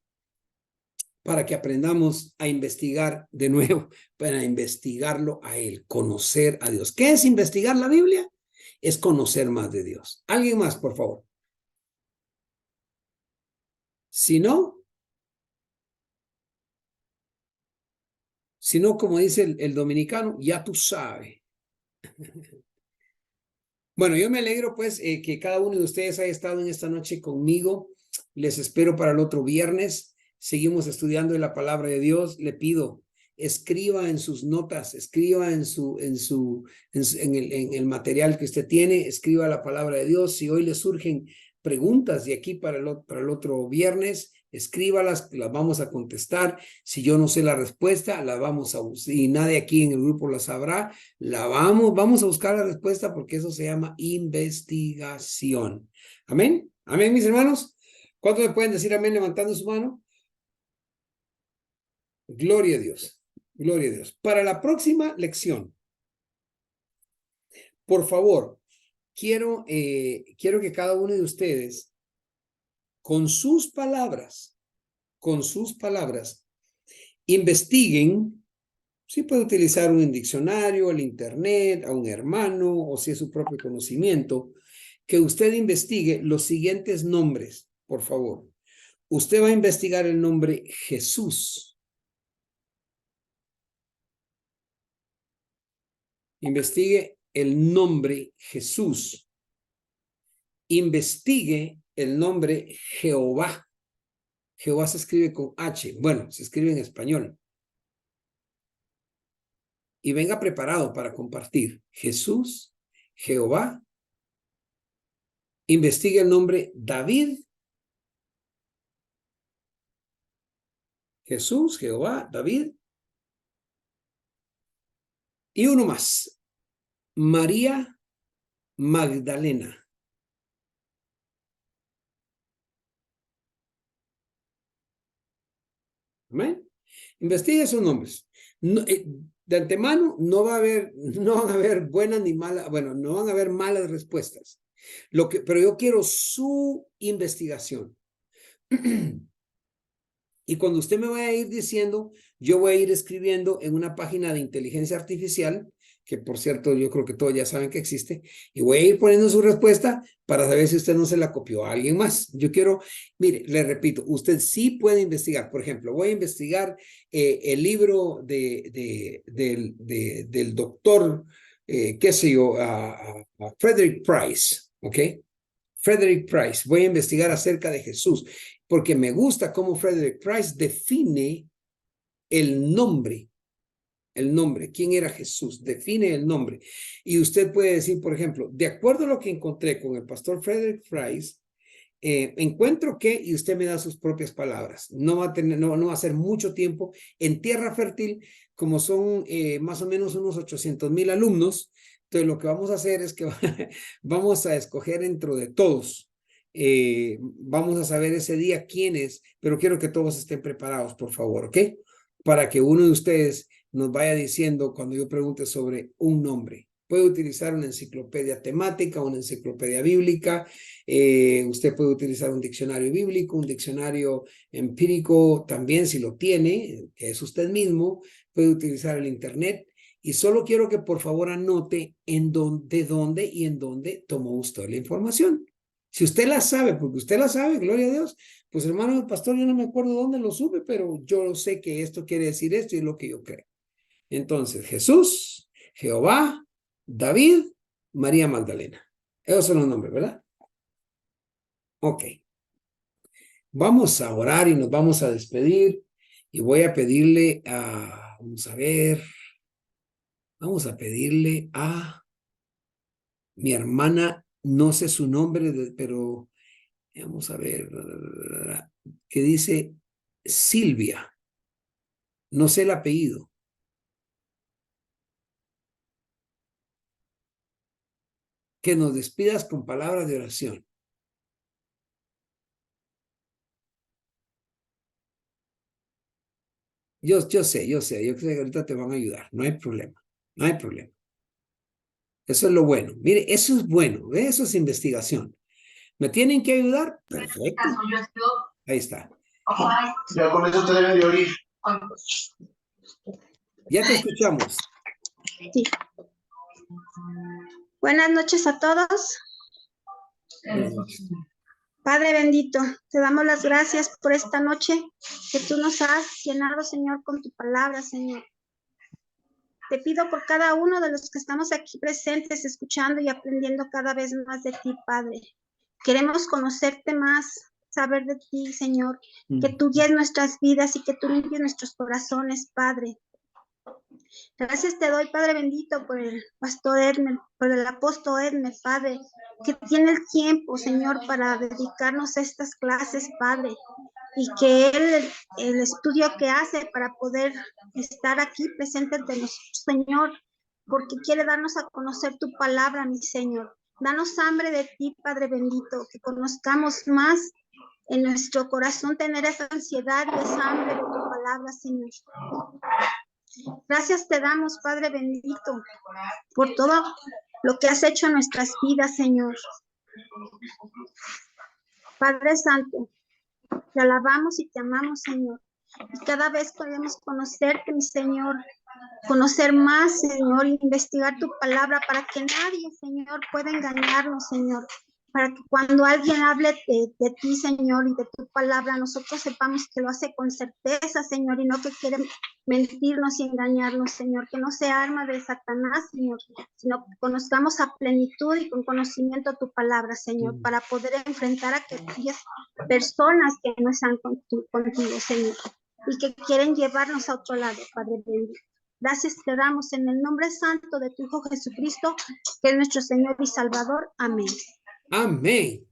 para que aprendamos a investigar de nuevo, para investigarlo a él, conocer a Dios. ¿Qué es investigar la Biblia? Es conocer más de Dios. ¿Alguien más, por favor? Si no, como dice el dominicano, ya tú sabes. Bueno, yo me alegro pues que cada uno de ustedes haya estado en esta noche conmigo Les espero para el otro viernes. Seguimos estudiando la palabra de Dios. Le pido, escriba en sus notas, escriba en el material que usted tiene, escriba la palabra de Dios. Si hoy le surgen preguntas de aquí para el otro viernes, escríbalas, las vamos a contestar. Si yo no sé la respuesta, la vamos a buscar, y nadie aquí en el grupo la sabrá, vamos a buscar la respuesta, porque eso se llama investigación. Amén. Amén, mis hermanos. ¿Cuántos me pueden decir amén levantando su mano? Gloria a Dios. Gloria a Dios. Para la próxima lección, por favor, quiero que cada uno de ustedes, con sus palabras, investiguen. Si puede utilizar un diccionario, el internet, a un hermano, o si es su propio conocimiento, que usted investigue los siguientes nombres, por favor. Usted va a investigar el nombre Jesús. Investigue el nombre Jesús. Investigue el nombre Jehová. Jehová se escribe con H. Bueno, se escribe en español. Y venga preparado para compartir. Jesús, Jehová. Investigue el nombre David. Jesús, Jehová, David. Y uno más. María Magdalena. Amén. Investigue esos nombres. No, de antemano no van a haber buenas ni malas, bueno, no van a haber malas respuestas. Pero yo quiero su investigación. Y cuando usted me vaya a ir diciendo, yo voy a ir escribiendo en una página de inteligencia artificial, que por cierto yo creo que todos ya saben que existe, y voy a ir poniendo su respuesta para saber si usted no se la copió a alguien más. Yo quiero, mire, le repito, usted sí puede investigar. Por ejemplo, voy a investigar el libro del doctor, qué sé yo, Frederick Price, ¿ok? Frederick Price. Voy a investigar acerca de Jesús, porque me gusta cómo Frederick Price define el nombre. El nombre, quién era Jesús, define el nombre. Y usted puede decir, por ejemplo, de acuerdo a lo que encontré con el pastor Frederick Price, encuentro que, y usted me da sus propias palabras, no va a ser mucho tiempo en tierra fértil, como son más o menos unos 800,000 alumnos. Entonces lo que vamos a hacer es que vamos a escoger dentro de todos. Vamos a saber ese día quiénes, pero quiero que todos estén preparados, por favor, ¿ok? Para que uno de ustedes nos vaya diciendo cuando yo pregunte sobre un nombre. Puede utilizar una enciclopedia temática, una enciclopedia bíblica. Usted puede utilizar un diccionario bíblico, un diccionario empírico también, si lo tiene, que es usted mismo. Puede utilizar el internet. Y solo quiero que por favor anote de dónde y en dónde tomó usted la información. Si usted la sabe, porque usted la sabe, gloria a Dios, pues hermano pastor, yo no me acuerdo dónde lo supe, pero yo sé que esto quiere decir esto y es lo que yo creo. Entonces, Jesús, Jehová, David, María Magdalena. Esos son los nombres, ¿verdad? Ok. Vamos a orar y nos vamos a despedir. Y voy a pedirle vamos a pedirle a mi hermana, no sé su nombre, pero vamos a ver, que dice Silvia. No sé el apellido. Que nos despidas con palabras de oración. Yo sé que ahorita te van a ayudar, no hay problema, no hay problema. Eso es lo bueno. Mire, eso es bueno, ¿ve? Eso es investigación. ¿Me tienen que ayudar? Perfecto. Ahí está. Ya con eso te deben de oír. Ya te escuchamos. Sí. Buenas noches a todos. Buenas noches. Padre bendito, te damos las gracias por esta noche que tú nos has llenado, Señor, con tu palabra, Señor. Te pido por cada uno de los que estamos aquí presentes, escuchando y aprendiendo cada vez más de ti, Padre. Queremos conocerte más, saber de ti, Señor, que tú guíes nuestras vidas y que tú limpies nuestros corazones, Padre. Gracias te doy, Padre bendito, por el pastor Edmer, por el apóstol Edmer, Padre, que tiene el tiempo, Señor, para dedicarnos a estas clases, Padre, y que él, el estudio que hace para poder estar aquí presente ante nosotros, Señor, porque quiere darnos a conocer tu palabra, mi Señor. Danos hambre de ti, Padre bendito, que conozcamos más en nuestro corazón, tener esa ansiedad y esa hambre de tu palabra, Señor. Gracias te damos, Padre bendito, por todo lo que has hecho en nuestras vidas, Señor. Padre Santo, te alabamos y te amamos, Señor. Y cada vez podemos conocerte, mi Señor, conocer más, Señor, y investigar tu palabra para que nadie, Señor, pueda engañarnos, Señor. Para que cuando alguien hable de ti, Señor, y de tu palabra, nosotros sepamos que lo hace con certeza, Señor, y no que quiere mentirnos y engañarnos, Señor. Que no sea arma de Satanás, Señor, sino que conozcamos a plenitud y con conocimiento tu palabra, Señor, para poder enfrentar a aquellas personas que no están contigo, Señor, y que quieren llevarnos a otro lado, Padre bendito. Gracias te damos en el nombre santo de tu Hijo Jesucristo, que es nuestro Señor y Salvador. Amén. Amén.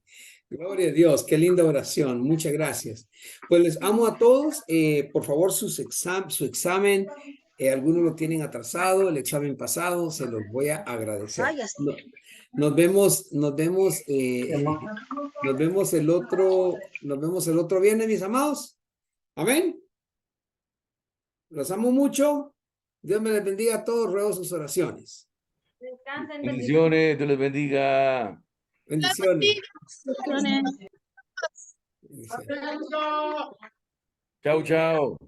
Gloria a Dios, qué linda oración. Muchas gracias. Pues les amo a todos. Por favor, su examen, algunos lo tienen atrasado, el examen pasado, se los voy a agradecer. Nos vemos el otro viernes, mis amados. Amén. Los amo mucho. Dios me les bendiga a todos. Ruego sus oraciones. Bendiciones, Dios les bendiga. Bendiciones. Chao, chao.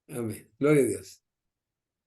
Amén. Gloria a Dios.